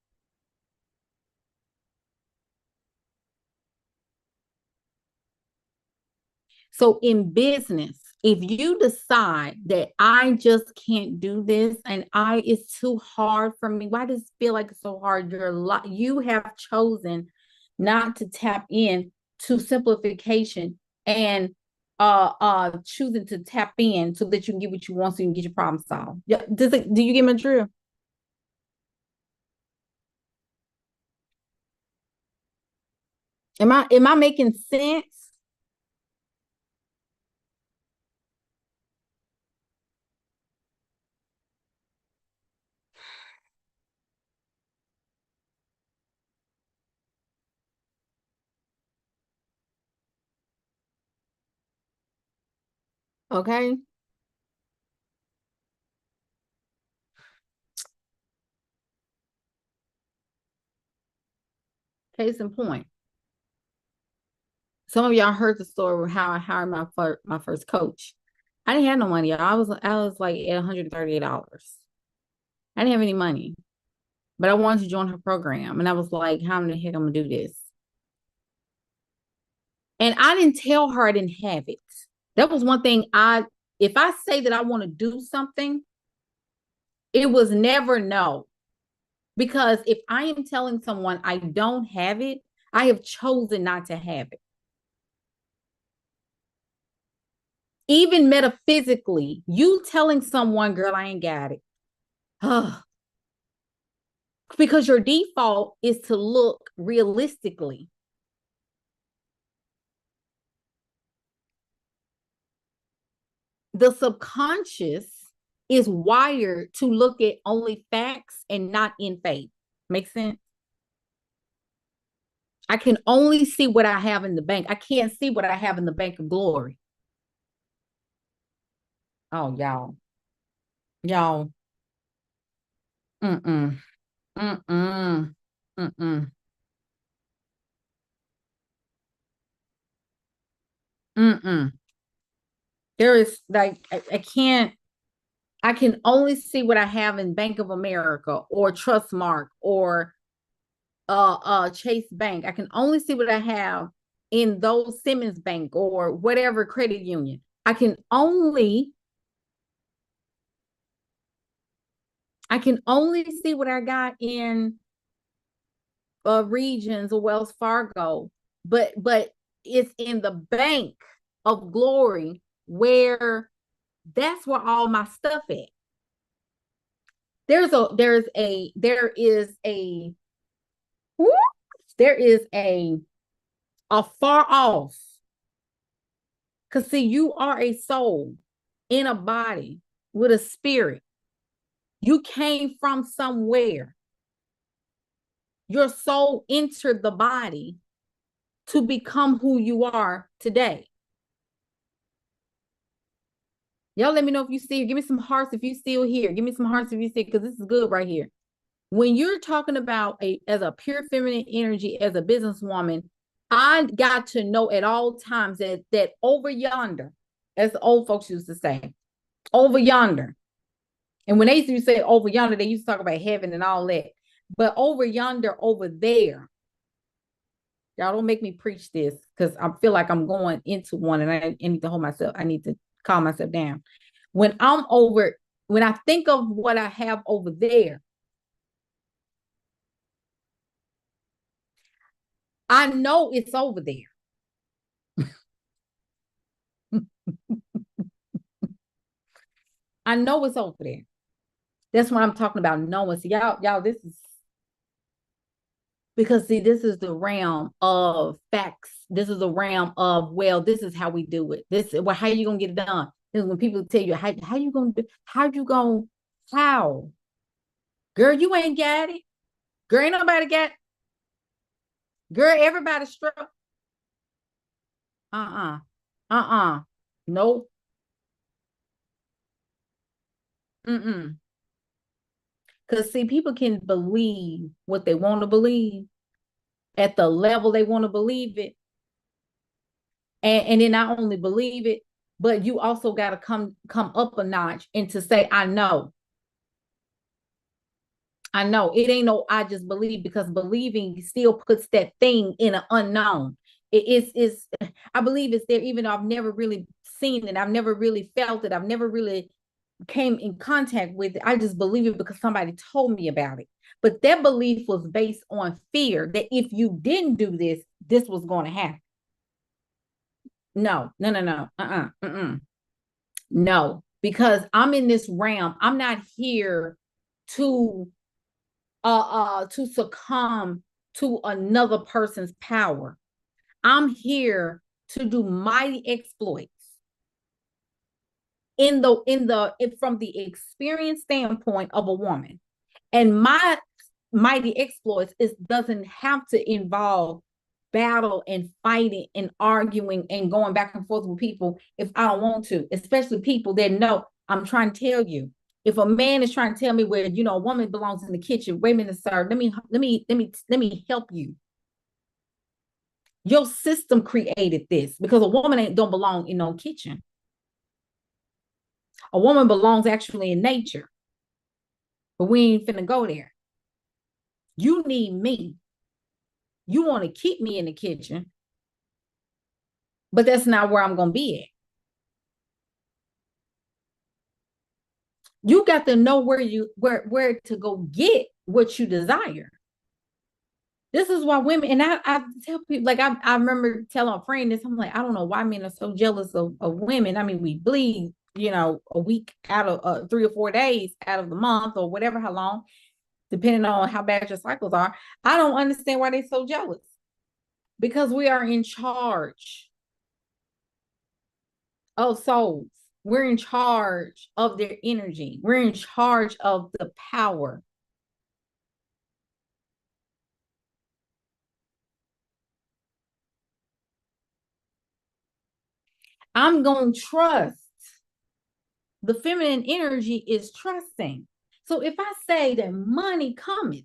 So in business, if you decide that I just can't do this and it's too hard for me, why does it feel like it's so hard? You have chosen not to tap in to simplification and choosing to tap in so that you can get what you want so you can get your problem solved. Yeah, do you get my drill? Am I making sense? Okay. Case in point. Some of y'all heard the story of how I hired my first coach. I didn't have no money, y'all. I was like at $138. I didn't have any money, but I wanted to join her program, and I was like, "How in the heck I'm gonna do this?" And I didn't tell her I didn't have it. That was one thing. If I say that I want to do something, it was never no. Because if I am telling someone I don't have it, I have chosen not to have it. Even metaphysically, you telling someone, girl, I ain't got it. Because your default is to look realistically. The subconscious is wired to look at only facts and not in faith. Make sense? I can only see what I have in the bank. I can't see what I have in the bank of glory. Oh, y'all. Y'all. Mm-mm. Mm-mm. Mm-mm. Mm-mm. There is like I can't. I can only see what I have in Bank of America or Trustmark or Chase Bank. I can only see what I have in those Simmons Bank or whatever credit union. I can only see what I got in Regions or Wells Fargo, but it's in the bank of glory where that's where all my stuff at. Whoop, there is a far off. Because see, you are a soul in a body with a spirit. You came from somewhere. Your soul entered the body to become who you are today. Y'all let me know if you see. Give me some hearts if you still here. Give me some hearts if you see, because this is good right here. When you're talking about as a pure feminine energy, as a businesswoman, I got to know at all times that over yonder, as the old folks used to say, over yonder. And when they used to say over yonder, they used to talk about heaven and all that. But over yonder, over there, y'all don't make me preach this because I feel like I'm going into one and I need to hold myself. I need to calm myself down. When I'm over, when I think of what I have over there, I know it's over there. I know it's over there. That's what I'm talking about. Knowing. So y'all, this is because see, this is the realm of facts. This is the realm of, well, this is how we do it. Well, how you gonna get it done? This is when people tell you how you gonna do, how girl, you ain't got it. Girl, ain't nobody got, girl, everybody struck. Uh-uh. Uh-uh. Nope. Mm-mm. Because see, people can believe what they want to believe at the level they want to believe it. And then not only believe it, but you also got to come up a notch and to say, I know. It ain't no I just believe, because believing still puts that thing in an unknown. It's I believe it's there, even though I've never really seen it, I've never really felt it, I've never really came in contact with it. I just believe it because somebody told me about it. But that belief was based on fear that if you didn't do this, this was going to happen. No, no, no, no. No, because I'm in this realm. I'm not here to to succumb to another person's power. I'm here to do mighty exploits from the experience standpoint of a woman. And my mighty exploits is doesn't have to involve battle and fighting and arguing and going back and forth with people if I don't want to, especially people that know I'm trying to tell you. If a man is trying to tell me where a woman belongs in the kitchen, wait a minute, sir, let me help you. Your system created this because a woman don't belong in no kitchen. A woman belongs actually in nature, but we ain't finna go there. You need me. You want to keep me in the kitchen, but that's not where I'm going to be at. You got to know where to go get what you desire. This is why women, and I tell people, like I remember telling a friend this, I'm like, I don't know why men are so jealous of women. I mean, we bleed, a week out of 3 or 4 days out of the month or whatever, how long, depending on how bad your cycles are. I don't understand why they're so jealous because we are in charge of souls. We're in charge of their energy. We're in charge of the power. I'm going to trust. The feminine energy is trusting. So if I say that money cometh,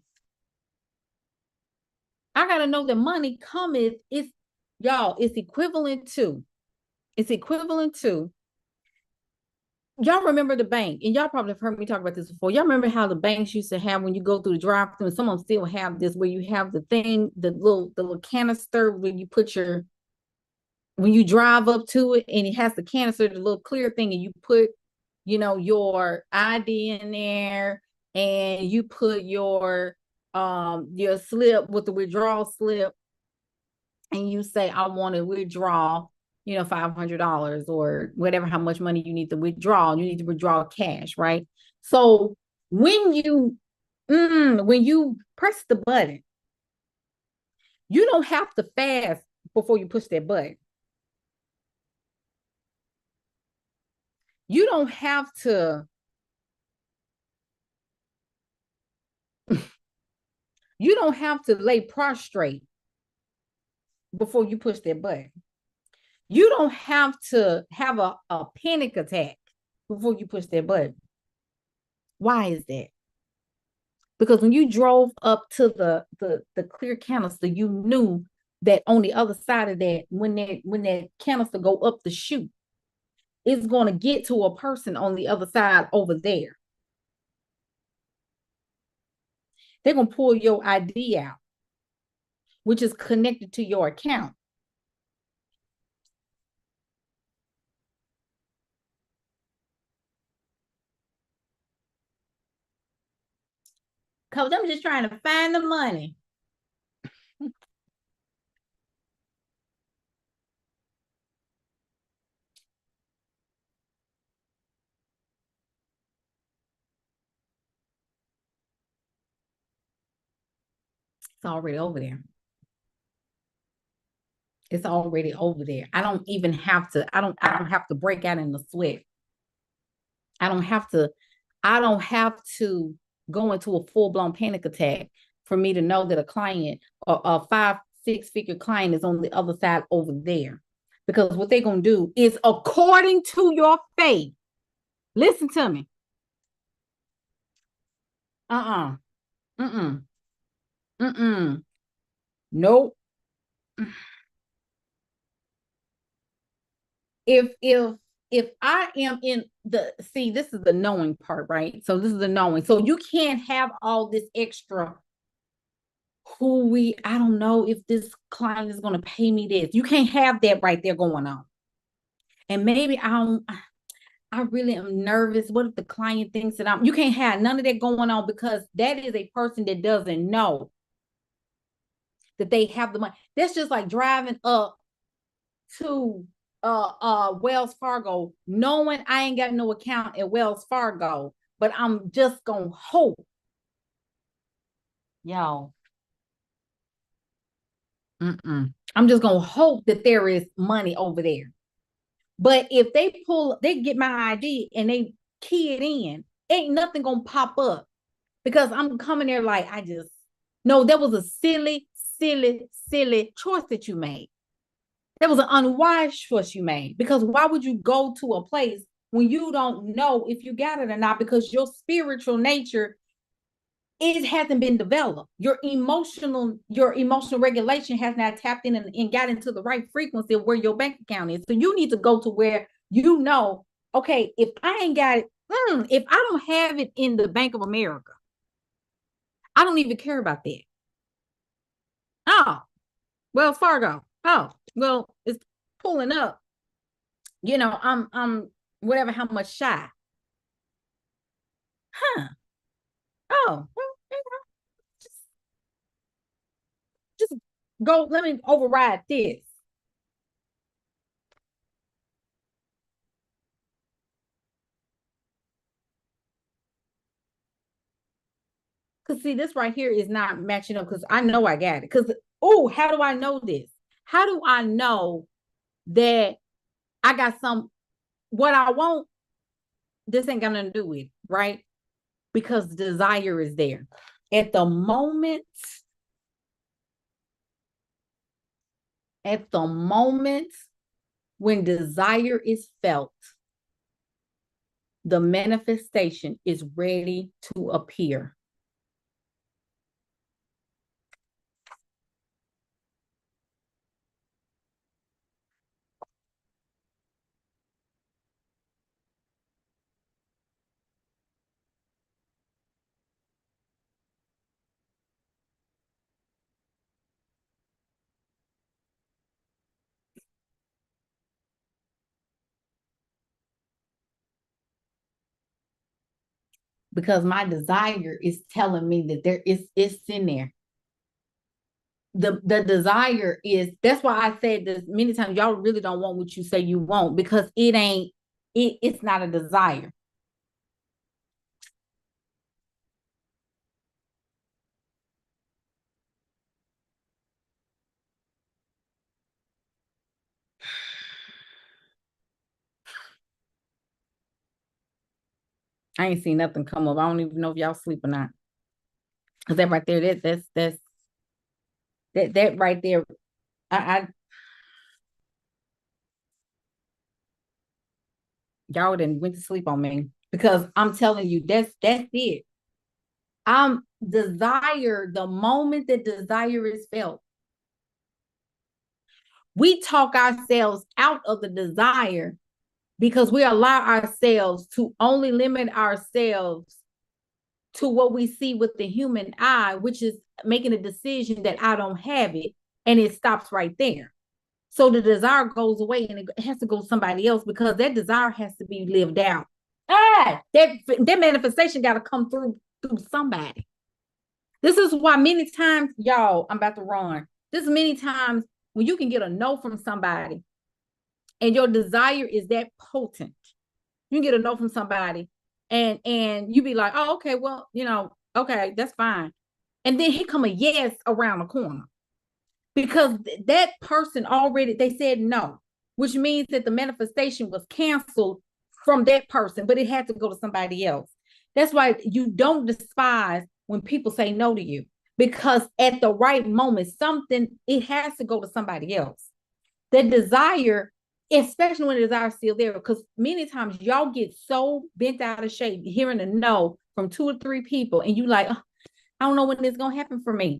I got to know that money cometh is, y'all, it's equivalent to, y'all remember the bank, and y'all probably have heard me talk about this before. Y'all remember how the banks used to have when you go through the drive-through, and some of them still have this, where you have the thing, the little canister where you put when you drive up to it, and it has the canister, the little clear thing, and you put, your ID in there, and you put your slip with the withdrawal slip, and you say, I want to withdraw, $500 or whatever, how much money you need to withdraw. You need to withdraw cash, right? So when you press the button, you don't have to fast before you push that button. You don't have to you don't have to lay prostrate before you push that button. You don't have to have a panic attack before you push that button. Why is that? Because when you drove up to the clear canister, you knew that on the other side of that, when that canister go up the chute, it's going to get to a person on the other side over there. They're going to pull your ID out, which is connected to your account. Because I'm just trying to find the money. It's already over there. It's already over there. I don't have to break out in the sweat. I don't have to, I don't have to go into a full-blown panic attack for me to know that a client or a 5, 6 figure client is on the other side over there. Because what they're gonna do is according to your faith. Listen to me. Uh-uh. Mm-mm. Mm-mm. Nope. If I am in this is the knowing part, right? So this is the knowing. So you can't have all this extra I don't know if this client is going to pay me this. You can't have that right there going on. And maybe I really am nervous. What if the client thinks that you can't have none of that going on, because that is a person that doesn't know that they have the money. That's just like driving up to Wells Fargo, knowing I ain't got no account at Wells Fargo, but I'm just gonna hope, y'all. I'm just gonna hope that there is money over there. But if they get my ID and they key it in, ain't nothing gonna pop up, because I'm coming there like, no, that was a silly, silly, silly choice that you made. That was an unwise choice you made, because why would you go to a place when you don't know if you got it or not? Because your spiritual nature, it hasn't been developed. Your emotional regulation has not tapped in and got into the right frequency of where your bank account is. So you need to go to where you know, okay, if I ain't got it, if I don't have it in the Bank of America, I don't even care about that. Oh, Wells Fargo. Oh, well, it's pulling up. I'm whatever, how much shy. Huh. Oh, well, just, just go. Let me override this. Because see, this right here is not matching up, because I know I got it. Because, oh, how do I know this? How do I know that I got what I want? This ain't got nothing to do with, right? Because desire is there. At the moment, at the moment when desire is felt, the manifestation is ready to appear. Because my desire is telling me that it's in there. The desire is, that's why I said this many times, y'all really don't want what you say you want, because it's not a desire. I ain't seen nothing come up. I don't even know if y'all sleep or not. Cause that right there, that right there, I y'all didn't went to sleep on me, because I'm telling you, that's it. I'm desire, the moment that desire is felt, we talk ourselves out of the desire, because we allow ourselves to only limit ourselves to what we see with the human eye, which is making a decision that I don't have it, and it stops right there. So the desire goes away, and it has to go to somebody else, because that desire has to be lived out. That manifestation got to come through somebody. This is why many times, y'all, I'm about to run. This is many times when you can get a no from somebody, and your desire is that potent. You can get a no from somebody, and you be like, oh, okay, well, okay, that's fine. And then here come a yes around the corner, because that person already, they said no, which means that the manifestation was canceled from that person, but it had to go to somebody else. That's why you don't despise when people say no to you, because at the right moment, it has to go to somebody else. That desire, especially when the desire is still there, because many times y'all get so bent out of shape hearing a no from 2 or 3 people, and you like, oh, I don't know when it's going to happen for me.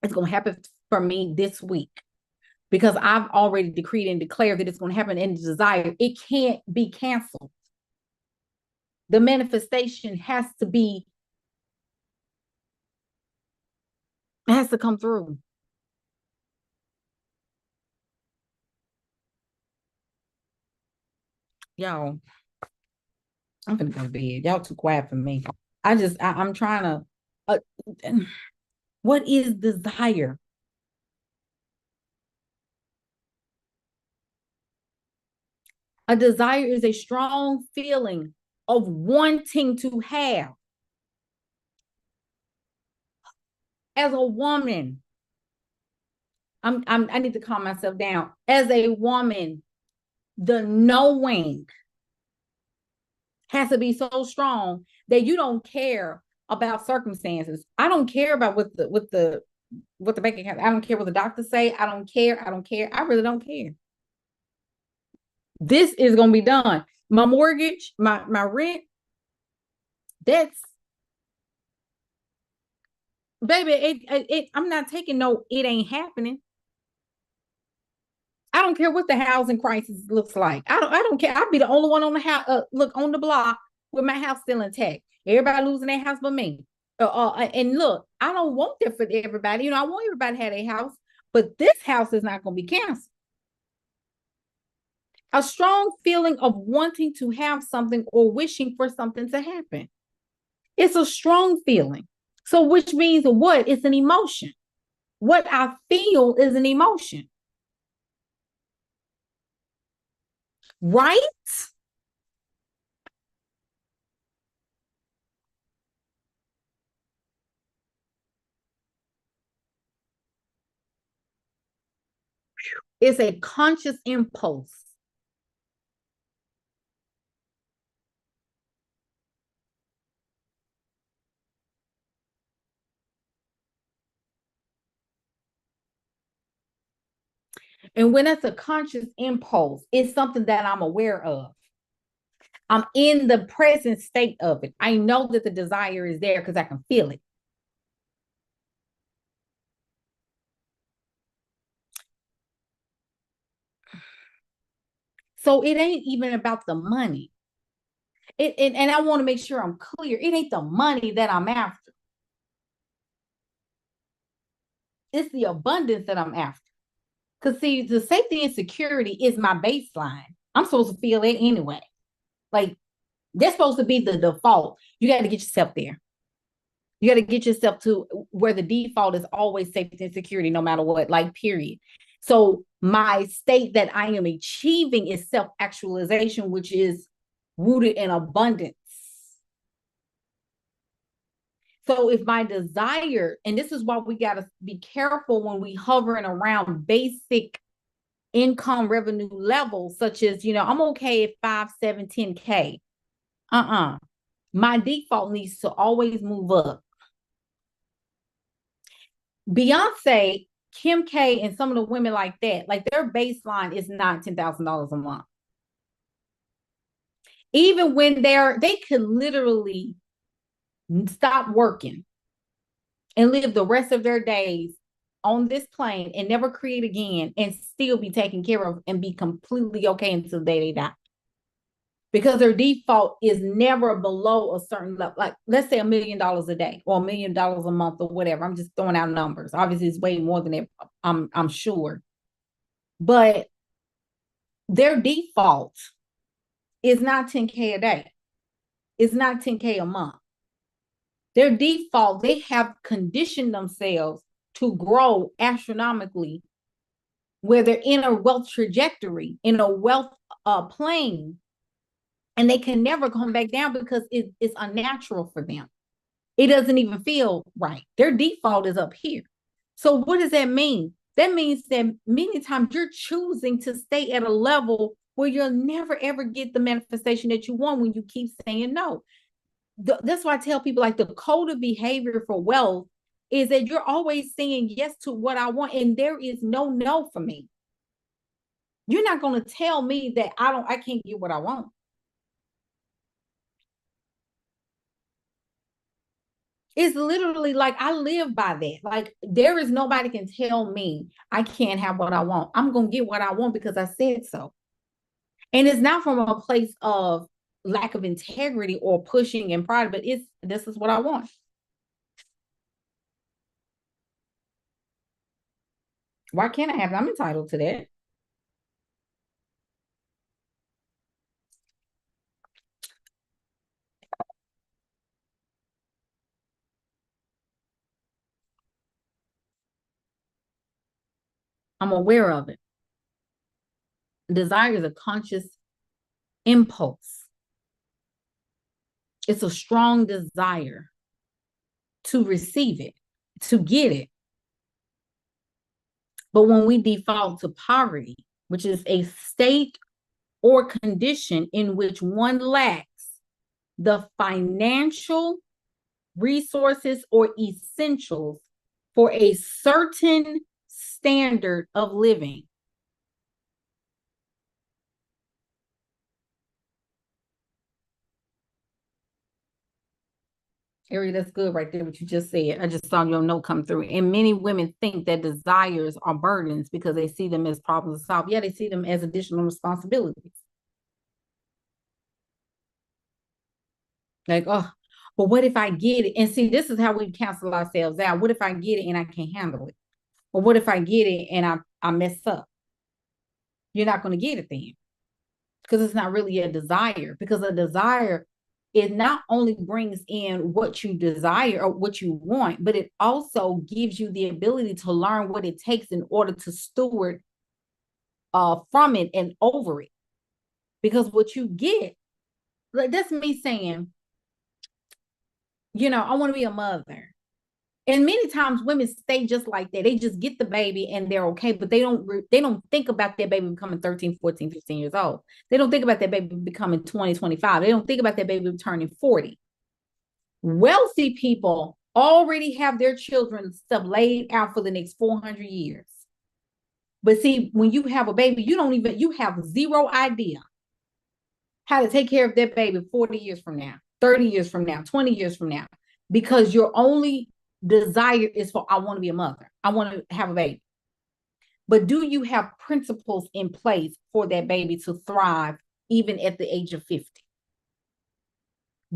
It's going to happen for me this week, because I've already decreed and declared that it's going to happen in the desire. It can't be canceled. The manifestation has to be It has to come through. Y'all, I'm gonna go to bed. Y'all too quiet for me. I'm trying to. Uh, what is desire? A desire is a strong feeling of wanting to have. As a woman, I need to calm myself down. As a woman, the knowing has to be so strong that you don't care about circumstances. I don't care about what the bank account. I don't care what the doctors say. I don't care. I don't care. I really don't care. This is gonna be done. My mortgage, my rent. That's baby. I'm not taking no. It ain't happening. I don't care what the housing crisis looks like. I don't care. I'll be the only one on the house. Look on the block with my house still intact. Everybody losing their house but me. And look, I don't want that for everybody. You know, I want everybody to have a house, but this house is not going to be canceled. A strong feeling of wanting to have something or wishing for something to happen. It's a strong feeling. So, which means what? It's an emotion. What I feel is an emotion, right? It's a conscious impulse. And when it's a conscious impulse, it's something that I'm aware of. I'm in the present state of it. I know that the desire is there because I can feel it. So it ain't even about the money. And I want to make sure I'm clear. It ain't the money that I'm after. It's the abundance that I'm after. Because see, the safety and security is my baseline. I'm supposed to feel it anyway. Like that's supposed to be the default. You got to get yourself there. You got to get yourself to where the default is always safety and security, no matter what, like, period. So, my state that I am achieving is self actualization, which is rooted in abundance. So, if my desire, and this is why we got to be careful when we hovering around basic income revenue levels, such as, I'm okay at 5, 7, 10K. My default needs to always move up. Beyonce, Kim K, and some of the women like that, like their baseline is not $10,000 a month. Even when they could literally stop working and live the rest of their days on this plane and never create again and still be taken care of and be completely okay until the day they die. Because their default is never below a certain level. Like, let's say $1 million a day or $1 million a month or whatever. I'm just throwing out numbers. Obviously, it's way more than that, I'm sure. But their default is not 10K a day. It's not 10K a month. Their default, they have conditioned themselves to grow astronomically, where they're in a wealth trajectory, in a wealth plane, and they can never come back down because it's unnatural for them. It doesn't even feel right. Their default is up here. So what does that mean? That means that many times you're choosing to stay at a level where you'll never ever get the manifestation that you want when you keep saying no. That's why I tell people, like, the code of behavior for wealth is that you're always saying yes to what I want, and there is no for me. You're not going to tell me that I can't get what I want. It's literally like I live by that. Like, there is nobody can tell me I can't have what I want. I'm going to get what I want because I said so. And it's not from a place of lack of integrity or pushing and pride, but this is what I want. Why can't I have it? I'm entitled to that. I'm aware of it. Desire is a conscious impulse. It's a strong desire to receive it, to get it. But when we default to poverty, which is a state or condition in which one lacks the financial resources or essentials for a certain standard of living. Ari, that's good right there, what you just said. I just saw your note come through. And many women think that desires are burdens because they see them as problems to solve. Yeah, they see them as additional responsibilities. Like, oh, but what if I get it? And see, this is how we cancel ourselves out. What if I get it and I can't handle it? Or what if I get it and I mess up? You're not going to get it then because it's not really a desire. Because a desire, it not only brings in what you desire or what you want, but it also gives you the ability to learn what it takes in order to steward from it and over it. Because what you get, like that's me saying, I want to be a mother. And many times women stay just like that. They just get the baby and they're okay, but they don't think about their baby becoming 13, 14, 15 years old. They don't think about their baby becoming 20, 25. They don't think about their baby turning 40. Wealthy people already have their children stuff laid out for the next 400 years. But see, when you have a baby, you have zero idea how to take care of that baby 40 years from now, 30 years from now, 20 years from now, because your only desire is for, I want to be a mother. I want to have a baby. But do you have principles in place for that baby to thrive even at the age of 50?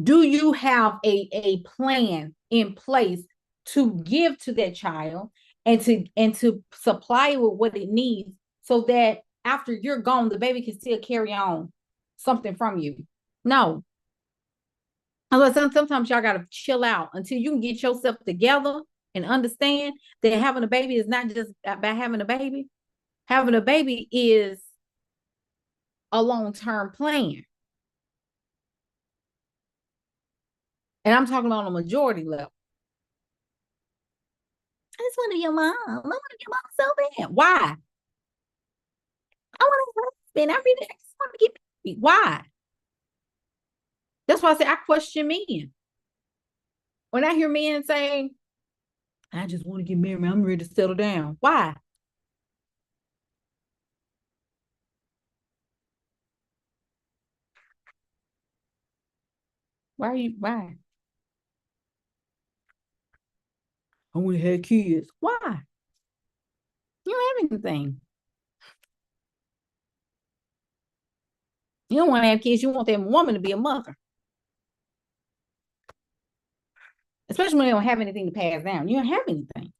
Do you have a plan in place to give to that child and to supply it with what it needs so that after you're gone, the baby can still carry on something from you? No. Unless sometimes y'all got to chill out until you can get yourself together and understand that having a baby is not just about having a baby. Having a baby is a long-term plan. And I'm talking on a majority level. I just want to be your mom. I want to be your mom so bad. Why? I want to husband. I just want to get married. Why? That's why I say I question men. When I hear men saying, I just want to get married, I'm ready to settle down. Why? Why? I want to have kids. Why? You don't have anything. You don't want to have kids. You want that woman to be a mother, especially when they don't have anything to pass down. You don't have anything.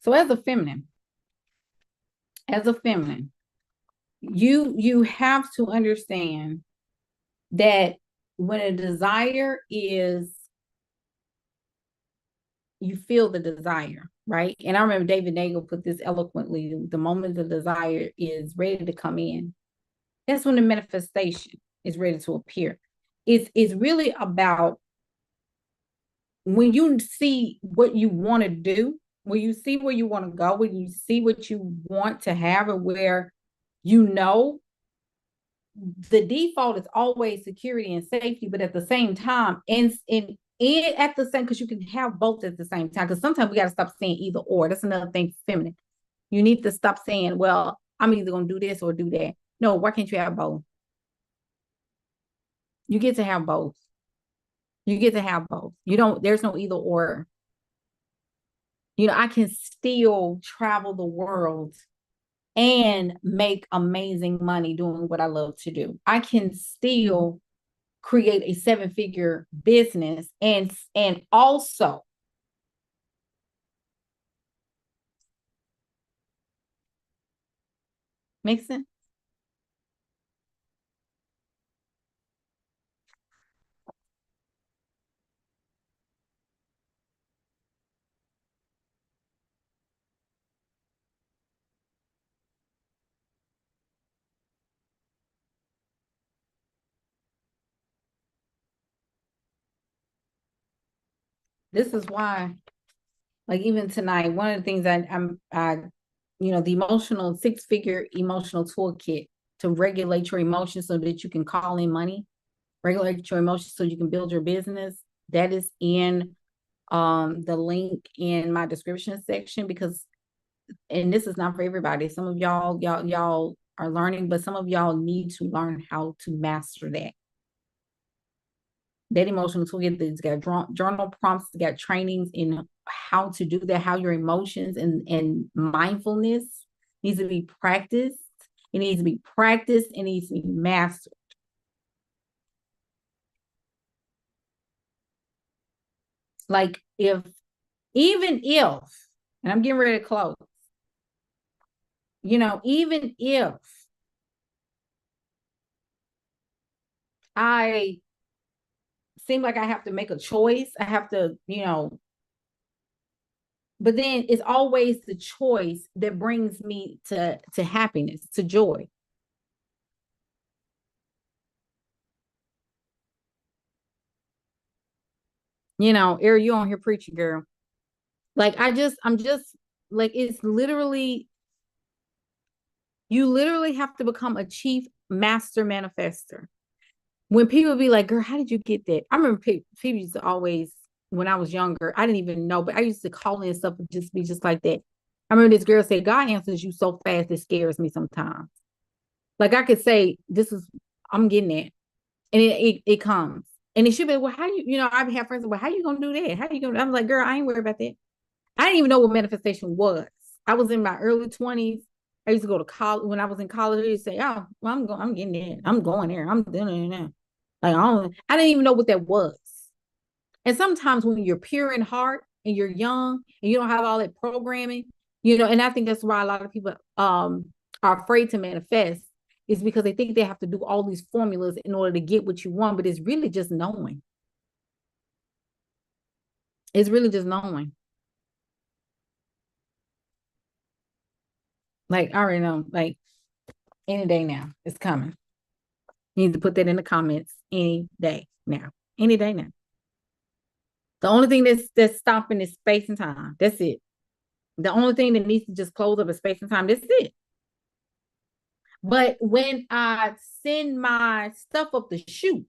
So as a feminine, you have to understand that when a desire is, you feel the desire, right? And I remember David Nagel put this eloquently: the moment the desire is ready to come in, that's when the manifestation is ready to appear. It's really about when you see what you want to do, when you see where you want to go, when you see what you want to have, and where you know the default is always security and safety, but at the same time, and at the same, because you can have both at the same time. Because sometimes we got to stop saying either or. That's another thing, feminine. You need to stop saying, "Well, I'm either going to do this or do that." No, why can't you have both? You get to have both. You get to have both. You don't. There's no either or. I can still travel the world and make amazing money doing what I love to do. I can still create a seven-figure business and also make sense. This is why, like even tonight, one of the things the emotional six-figure emotional toolkit to regulate your emotions so that you can call in money, regulate your emotions so you can build your business. That is in the link in my description section because, and this is not for everybody. Some of y'all are learning, but some of y'all need to learn how to master that. That emotional toolkit that's got journal prompts, got trainings in how to do that, how your emotions and mindfulness needs to be practiced. It needs to be practiced. It needs to be mastered. Like even if, and I'm getting ready to close, even if I seem like I have to make a choice, I have to, but then it's always the choice that brings me to happiness, to joy. Eric, you on here preaching, girl. Like I'm just like it's literally you literally have to become a chief master manifester. When people be like, girl, how did you get that? I remember people used to always, when I was younger, I didn't even know, but I used to call in stuff and just be just like that. I remember this girl said, God answers you so fast, it scares me sometimes. Like I could say, I'm getting that. And it comes. And it should be, well, how do I've had friends, well, how you gonna do that? How you gonna, I'm like, girl, I ain't worried about that. I didn't even know what manifestation was. I was in my early 20s. I used to go to college. When I was in college, I used to say, oh, well, I'm getting there. I'm going there. I'm doing it now. Like, I didn't even know what that was. And sometimes when you're pure in heart and you're young and you don't have all that programming, and I think that's why a lot of people are afraid to manifest is because they think they have to do all these formulas in order to get what you want, but it's really just knowing. It's really just knowing. Like, I already know, like any day now, it's coming. You need to put that in the comments any day now. Any day now. The only thing that's stopping is space and time. That's it. The only thing that needs to just close up is space and time. That's it. But when I send my stuff up the chute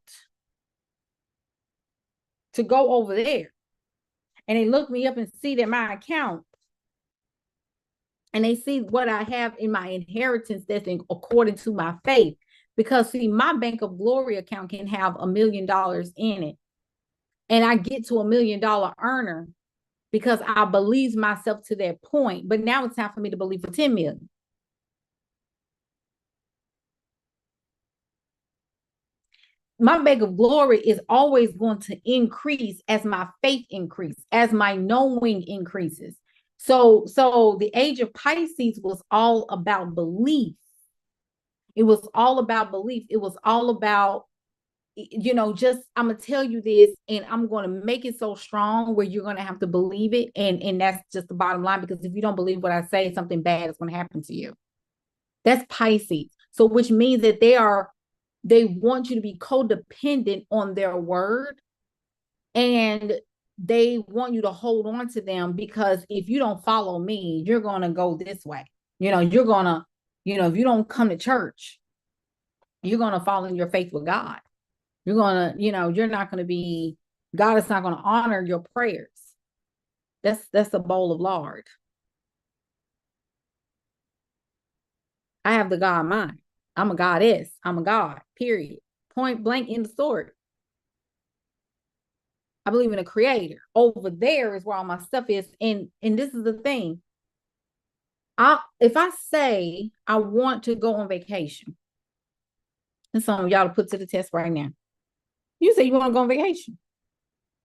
to go over there, and they look me up and see that my account, and they see what I have in my inheritance that's according to my faith. Because see, my Bank of Glory account can have $1 million in it. And I get to $1 million earner because I believe myself to that point. But now it's time for me to believe for 10 million. My Bank of Glory is always going to increase as my faith increases, as my knowing increases. So the age of Pisces was all about belief. It was all about belief. It was all about, just I'm gonna tell you this, and I'm gonna make it so strong where you're gonna have to believe it, and that's just the bottom line. Because if you don't believe what I say, something bad is gonna happen to you. That's Pisces. So which means that they want you to be codependent on their word, and they want you to hold on to them because if you don't follow me, you're gonna go this way. You're gonna, if you don't come to church, you're gonna fall in your faith with God. You're gonna, you're not gonna be, God is not gonna honor your prayers. That's a bowl of lard. I have the God mind. I'm a goddess. I'm a God, period. Point blank in the story. I believe in a creator. Over there is where all my stuff is. And this is the thing. If I say I want to go on vacation, and some of y'all to put to the test right now. You say you want to go on vacation.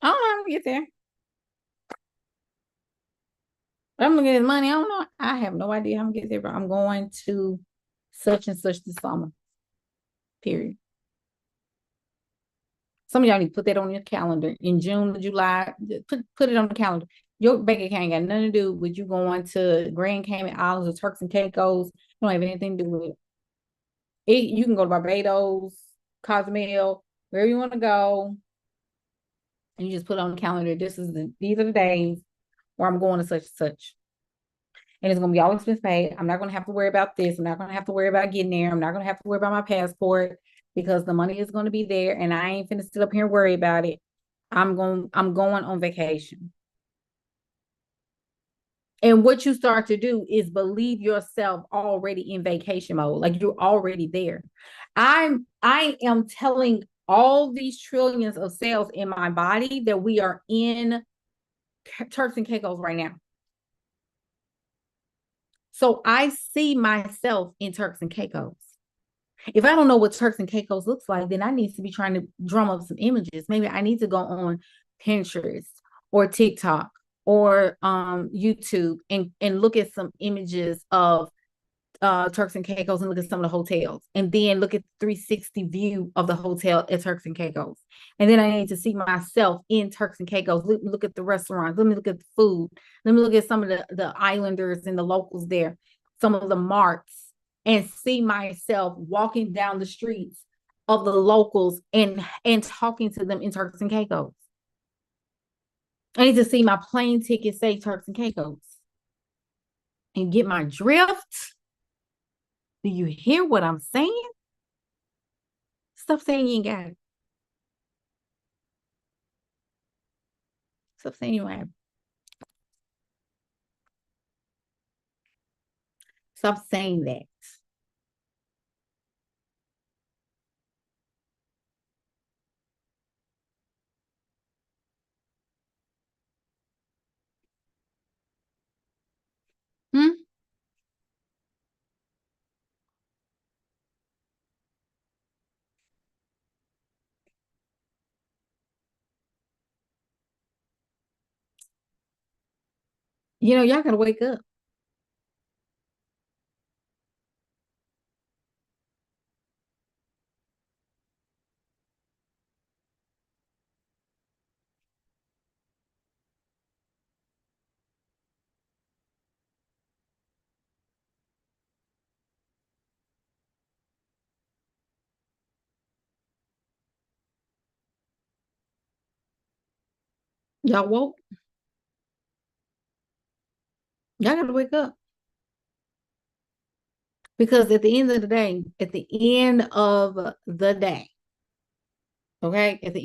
I don't know how to get there. I'm gonna get money. I don't know. I have no idea how I'm gonna get there, but I'm going to such and such this summer. Period. Some of y'all need to put that on your calendar in June, July. Put it on the calendar. Your bank account ain't got nothing to do with you going to Grand Cayman Islands or Turks and Caicos. It don't have anything to do with it. You can go to Barbados, Cozumel, wherever you want to go, and you just put on the calendar. These are the days where I'm going to such and such. And it's going to be all expense paid. I'm not going to have to worry about this. I'm not going to have to worry about getting there. I'm not going to have to worry about my passport because the money is going to be there and I ain't finna sit up here and worry about it. I'm going on vacation. And what you start to do is believe yourself already in vacation mode. Like you're already there. I am telling all these trillions of cells in my body that we are in Turks and Caicos right now. So I see myself in Turks and Caicos. If I don't know what Turks and Caicos looks like, then I need to be trying to drum up some images. Maybe I need to go on Pinterest or TikTok or YouTube and look at some images of Turks and Caicos and look at some of the hotels, and then look at the 360 view of the hotel at Turks and Caicos. And then I need to see myself in Turks and Caicos. Let me look at the restaurants. Let me look at the food. Let me look at some of the islanders and the locals there, some of the marts, and see myself walking down the streets of the locals and talking to them in Turks and Caicos. I need to see my plane ticket say Turks and Caicos and get my drift. Do you hear what I'm saying? Stop saying you ain't got it. Stop saying you don't have it. Stop saying that. Hmm? Y'all gotta wake up. Y'all woke. Y'all gotta wake up. Because at the end of the day, okay, at the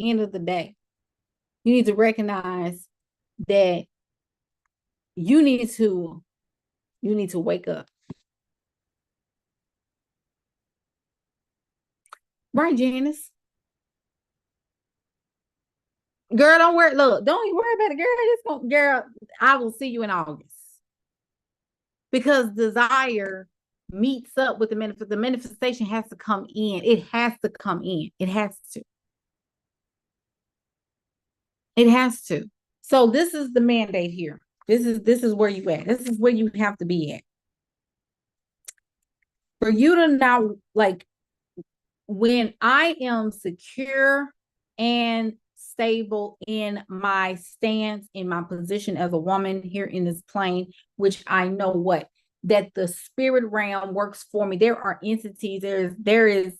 end of the day, you need to recognize that you need to wake up. Right, Janice? Girl, don't worry. Look, don't even worry about it, girl. I will see you in August. Because desire meets up with the manifestation has to come in. It has to come in. It has to. It has to. So this is the mandate here. This is where you at. This is where you have to be at. For you to now, like, when I am secure and stable in my stance, in my position as a woman here in this plane, which I know that the spirit realm works for me. There are entities, there is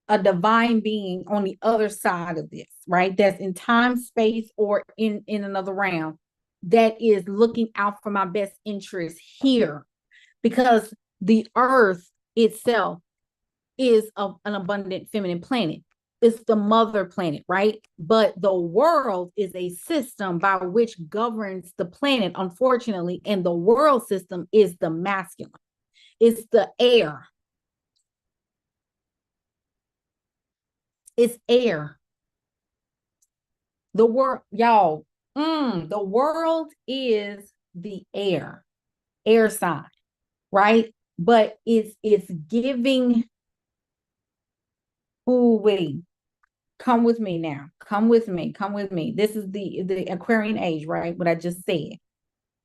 a divine being on the other side of this, right? That's in time, space, or in another realm that is looking out for my best interest here, because the earth itself is an abundant feminine planet. It's the mother planet, right? But the world is a system by which governs the planet, unfortunately, and the world system is the masculine. It's the air. It's air. The world, y'all, the world is the air sign. right? But it's giving, ooh, wait, come with me now. Come with me. Come with me. This is the Aquarian age, right? What I just said.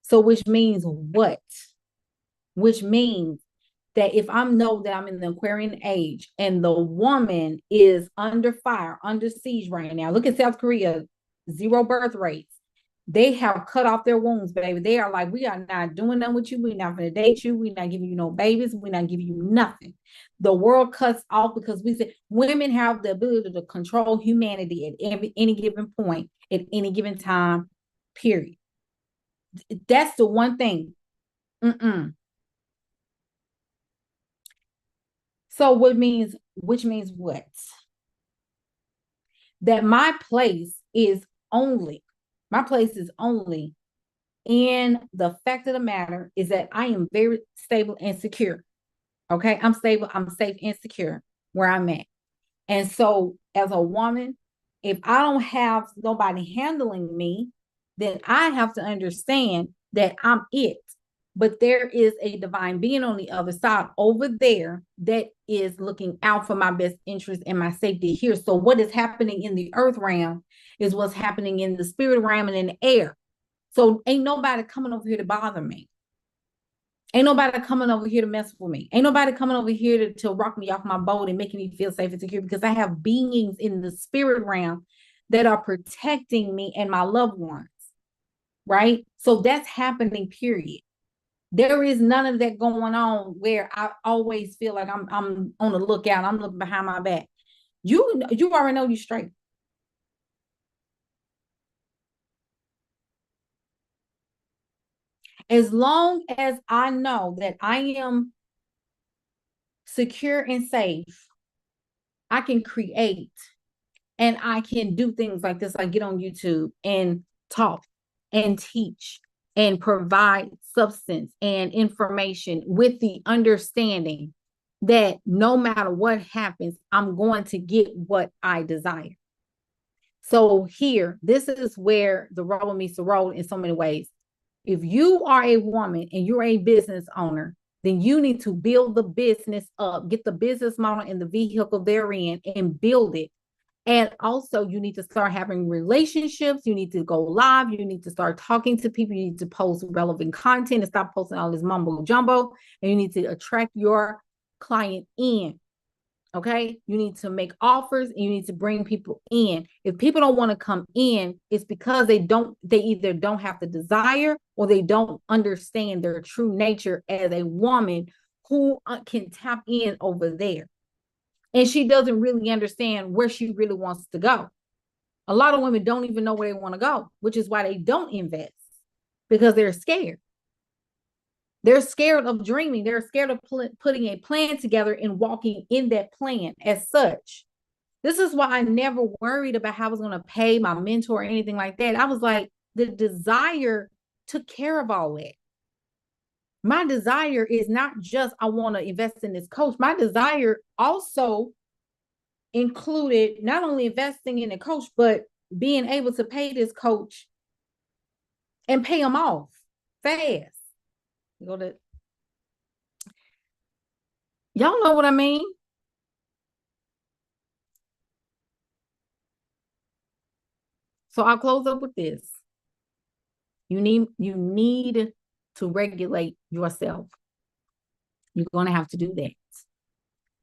So which means what? Which means that if I know that I'm in the Aquarian age and the woman is under fire, under siege right now. Look at South Korea, zero birth rates. They have cut off their wombs, baby. They are like, we are not doing nothing with you. We're not going to date you. We're not giving you no babies. We're not giving you nothing. The world cuts off because we said women have the ability to control humanity at any given point, at any given time, period. That's the one thing. Mm-mm. So which means what? That my place is only in the fact of the matter is that I am very stable and secure. Okay. I'm stable, I'm safe and secure where I'm at. And so as a woman, if I don't have nobody handling me, then I have to understand that I'm it. But there is a divine being on the other side over there that is looking out for my best interest and my safety here. So what is happening in the earth realm is what's happening in the spirit realm and in the air. So ain't nobody coming over here to bother me. Ain't nobody coming over here to mess with me. Ain't nobody coming over here to rock me off my boat and making me feel safe and secure because I have beings in the spirit realm that are protecting me and my loved ones, right? So that's happening, period. There is none of that going on where I always feel like I'm on the lookout. I'm looking behind my back. You already know you straight. As long as I know that I am secure and safe, I can create and I can do things like this, like get on YouTube and talk and teach and provide substance and information with the understanding that no matter what happens, I'm going to get what I desire. So here, this is where the rubber meets the road in so many ways. If you are a woman and you're a business owner, then you need to build the business up, get the business model and the vehicle therein and build it. And also, you need to start having relationships. You need to go live. You need to start talking to people. You need to post relevant content and stop posting all this mumbo jumbo. And you need to attract your client in. Okay. You need to make offers and you need to bring people in. If people don't want to come in, it's because they either don't have the desire or they don't understand their true nature as a woman who can tap in over there. And she doesn't really understand where she really wants to go. A lot of women don't even know where they want to go, which is why they don't invest because they're scared. They're scared of dreaming. They're scared of putting a plan together and walking in that plan as such. This is why I never worried about how I was going to pay my mentor or anything like that. I was like, the desire took care of all that. My desire is not just I want to invest in this coach. My desire also included not only investing in a coach, but being able to pay this coach and pay him off fast. Go to y'all know what I mean? So I'll close up with this. You need to regulate yourself. You're going to have to do that.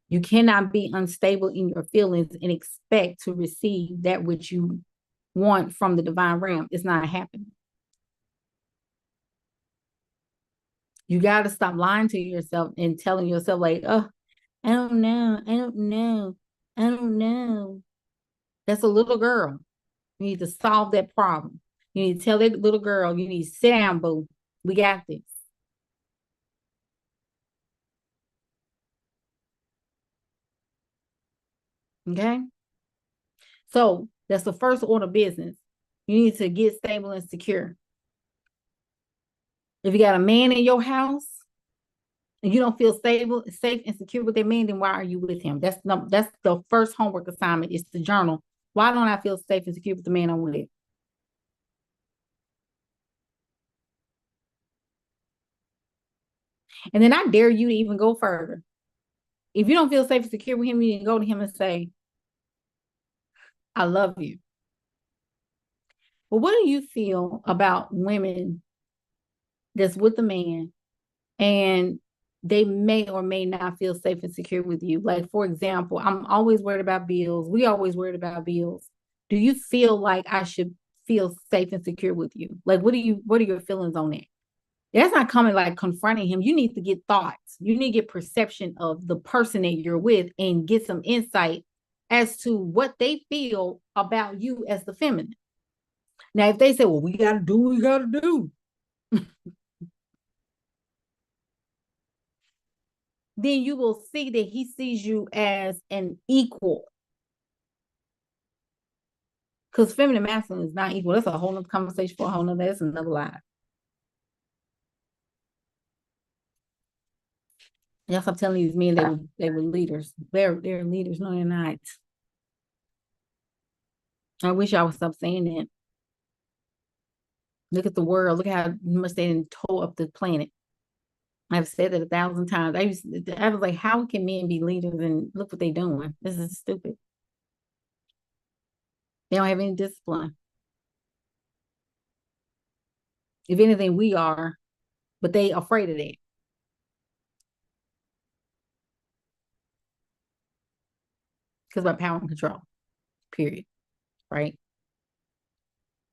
You cannot be unstable in your feelings and expect to receive that which you want from the divine realm. It's not happening. You got to stop lying to yourself and telling yourself like, oh, I don't know. I don't know. I don't know. That's a little girl. You need to solve that problem. You need to tell that little girl, you need to sit down, boo. We got this. Okay. So that's the first order of business. You need to get stable and secure. If you got a man in your house and you don't feel stable, safe, and secure with that man, then why are you with him? That's the first homework assignment is the journal. Why don't I feel safe and secure with the man I'm with? And then I dare you to even go further. If you don't feel safe and secure with him, you can go to him and say, I love you. But what do you feel about women that's with a man and they may or may not feel safe and secure with you? Like, for example, I'm always worried about bills. We always worried about bills. Do you feel like I should feel safe and secure with you? Like, what are your feelings on that? That's not coming like confronting him. You need to get thoughts. You need to get perception of the person that you're with and get some insight as to what they feel about you as the feminine. Now, if they say, well, we got to do what we got to do, then you will see that he sees you as an equal. Because feminine masculine is not equal. That's a whole nother conversation for a whole nother. That's another lie. Yes, I'm telling these men they were leaders. They're leaders. No, they're not. I wish I would stop saying that. Look at the world. Look how much they didn't tow up the planet. I've said that 1,000 times. I was like, how can men be leaders and look what they're doing? This is stupid. They don't have any discipline. If anything, we are, but they afraid of that. Because of our power and control. Period. Right?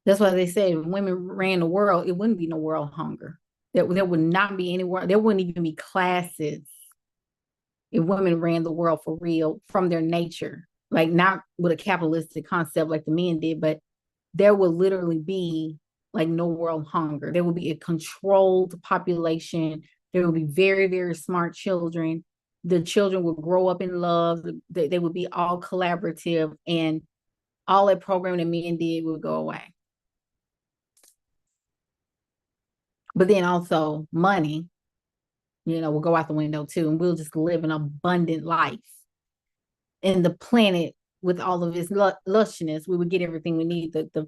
That's why they say if women ran the world, it wouldn't be no world hunger. There would not be any world. There wouldn't even be classes if women ran the world for real from their nature. Like not with a capitalistic concept like the men did, but there would literally be like no world hunger. There would be a controlled population. There would be very, very smart children. The children would grow up in love. They would be all collaborative, and all that programming that men did would go away. But then also money, will go out the window too, and we'll just live an abundant life. And the planet with all of its lushness, we would get everything we need. The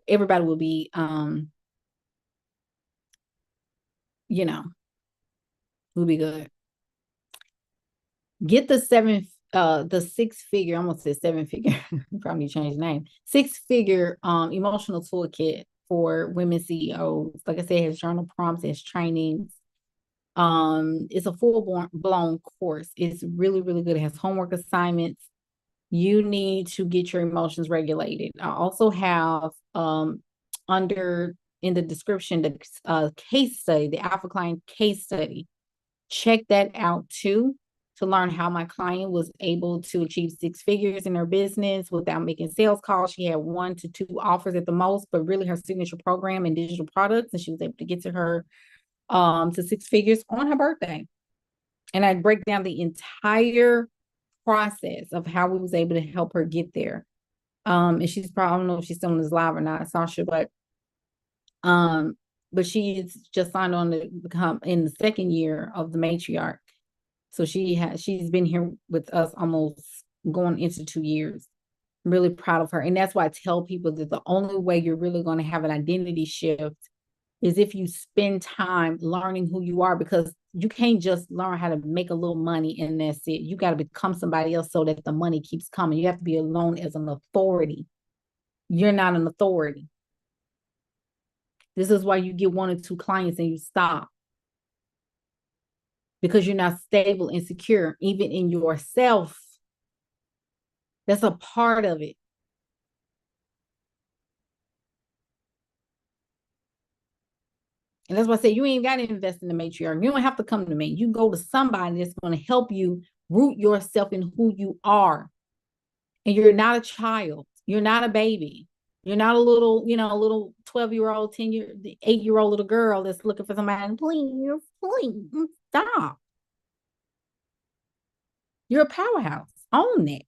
everybody will be will be good. Get the 6-figure, I almost said 7-figure, probably change the name. 6-figure emotional toolkit for women CEOs. Like I said, it has journal prompts, it has trainings. It's a full-blown course. It's really, really good. It has homework assignments. You need to get your emotions regulated. I also have under in the description the case study, the Alpha Client case study. Check that out too, to learn how my client was able to achieve 6 figures in her business without making sales calls. She had 1 to 2 offers at the most, but really her signature program and digital products, and she was able to get to her to 6 figures on her birthday. And I break down the entire process of how we was able to help her get there. And she's probably, I don't know if she's still on this live or not, Sasha, but she's just signed on to become in the 2nd year of the matriarch. So she's been here with us almost going into 2 years. I'm really proud of her. And that's why I tell people that the only way you're really going to have an identity shift is if you spend time learning who you are, because you can't just learn how to make a little money and that's it. You got to become somebody else so that the money keeps coming. You have to be alone as an authority. You're not an authority. This is why you get 1 or 2 clients and you stop. Because you're not stable and secure, even in yourself. That's a part of it. And that's why I say you ain't got to invest in the matriarch. You don't have to come to me. You go to somebody that's going to help you root yourself in who you are. And you're not a child. You're not a baby. You're not a little 12-year-old, 8-year-old little girl that's looking for somebody. Please, stop. You're a powerhouse. Own that.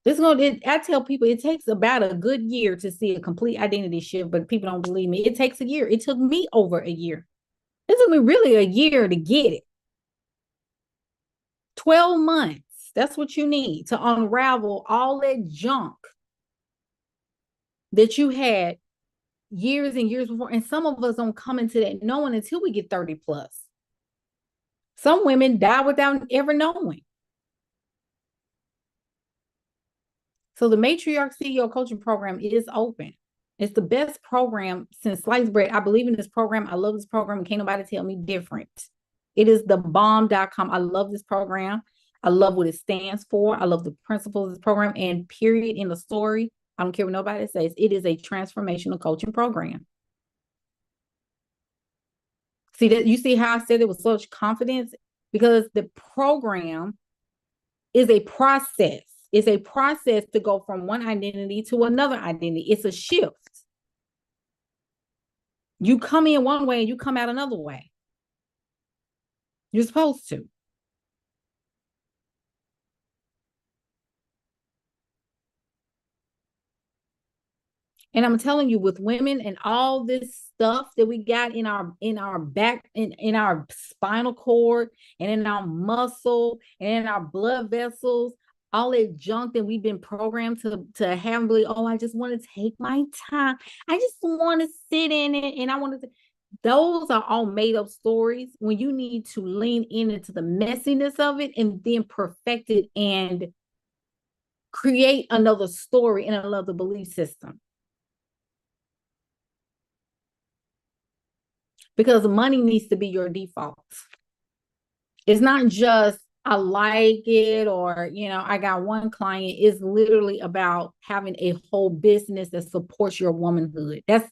I tell people it takes about a good year to see a complete identity shift, but people don't believe me. It takes a year. It took me over a year. It took me really a year to get it. 12 months. That's what you need to unravel all that junk that you had years and years before. And some of us don't come into that knowing until we get 30 plus. Some women die without ever knowing. So the Matriarch CEO coaching program is open. It's the best program since sliced bread. I believe in this program. I love this program. Can't nobody tell me different. It is the bomb.com. I love this program. I love what it stands for. I love the principles of this program. And period in the story. I don't care what nobody says. It is a transformational coaching program. See that you see how I said it with such confidence? Because the program is a process. It's a process to go from one identity to another identity. It's a shift. You come in one way and you come out another way. You're supposed to. And I'm telling you, with women and all this stuff that we got in our back, in our spinal cord and in our muscle and in our blood vessels, all that junk that we've been programmed to have and believe, oh, I just want to take my time. I just want to sit in it. And I want to, those are all made up stories when you need to lean into the messiness of it and then perfect it and create another story and another belief system. Because money needs to be your default. It's not just I like it or, I got one client. It's literally about having a whole business that supports your womanhood. That's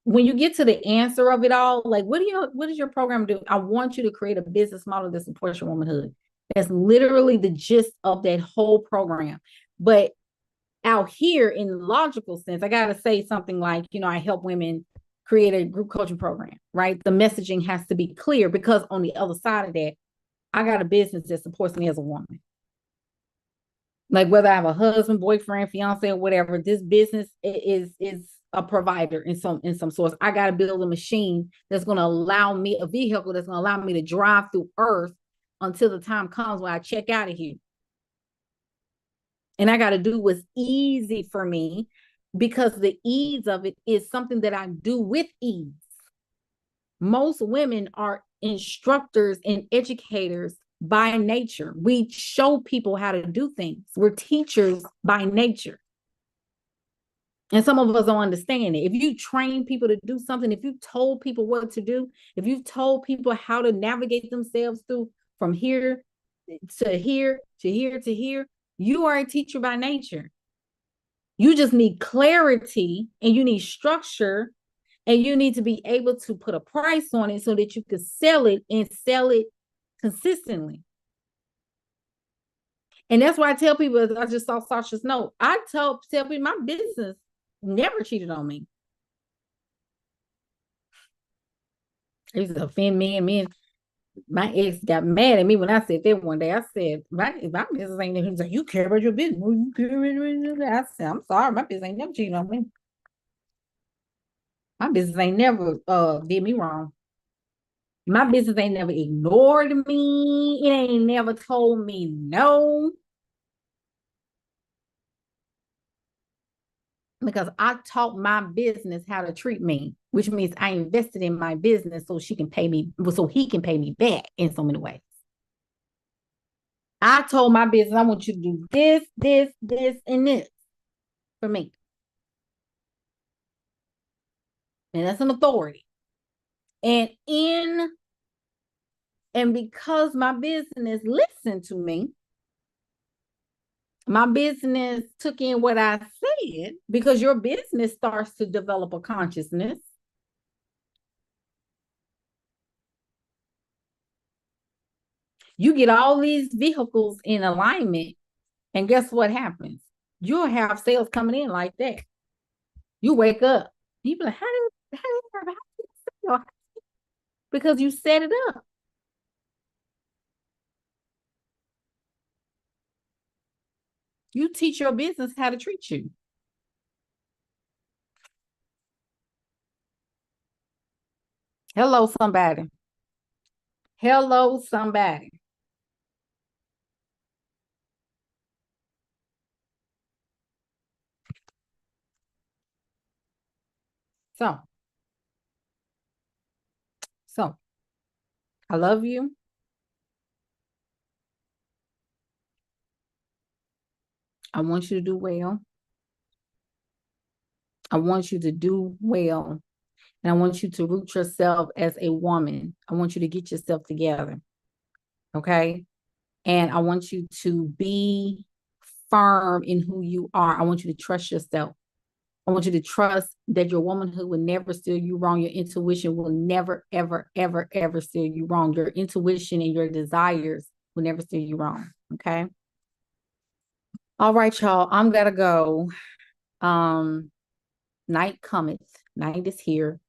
when you get to the answer of it all, like what does your program do? I want you to create a business model that supports your womanhood. That's literally the gist of that whole program. But out here in the logical sense, I gotta say something like, I help women create a group coaching program, right? The messaging has to be clear because on the other side of that, I got a business that supports me as a woman. Like whether I have a husband, boyfriend, fiance, or whatever, this business is a provider in some source. I got to build a machine that's going to allow me a vehicle that's going to allow me to drive through Earth until the time comes when I check out of here. And I got to do what's easy for me because the ease of it is something that I do with ease. Most women are instructors and educators by nature. We show people how to do things. We're teachers by nature. And some of us don't understand it. If you train people to do something, if you told people what to do, if you've told people how to navigate themselves through from here to here to here to here, you are a teacher by nature. You just need clarity and you need structure and you need to be able to put a price on it so that you can sell it and sell it consistently. And that's why I tell people, I just saw Sasha's note. I tell people my business never cheated on me. It used to offend me and me. My ex got mad at me when I said that one day. I said, my business ain't never. He's like, you care about your business. You care about your business. I said, I'm sorry, my business ain't never cheated on me. My business ain't never did me wrong. My business ain't never ignored me. It ain't never told me no. Because I taught my business how to treat me, which means I invested in my business so she can pay me, so he can pay me back in so many ways. I told my business, I want you to do this, this, and this for me. And that's an authority. And because my business listened to me, my business took in what I said, because your business starts to develop a consciousness. You get all these vehicles in alignment, and guess what happens? You'll have sales coming in like that. You wake up, you be like, how did because you set it up. You teach your business how to treat you. Hello, somebody. Hello, somebody. So, so I love you. I want you to do well. I want you to do well. And I want you to root yourself as a woman. I want you to get yourself together. Okay. And I want you to be firm in who you are. I want you to trust yourself. I want you to trust that your womanhood will never steer you wrong. Your intuition will never, ever, ever, ever steer you wrong. Your intuition and your desires will never steer you wrong. Okay. All right, y'all. I'm gonna go. Um, Night cometh. Night is here.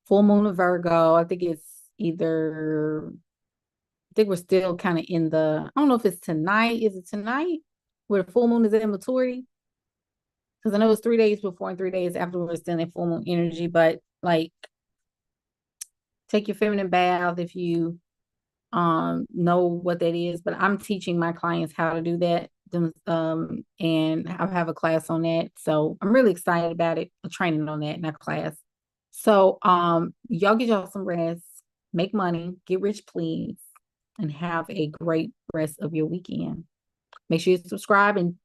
Full moon of Virgo. I think it's either, I think we're still kind of in the, I don't know if it's tonight. Is it tonight where the full moon is in maturity? Because I know it's 3 days before and 3 days after we're still in full moon energy, but like take your feminine bath if you know what that is. But I'm teaching my clients how to do that. And I have a class on that. So I'm really excited about it, a training on that, not class. So y'all get y'all some rest, make money, get rich, please, and have a great rest of your weekend. Make sure you subscribe and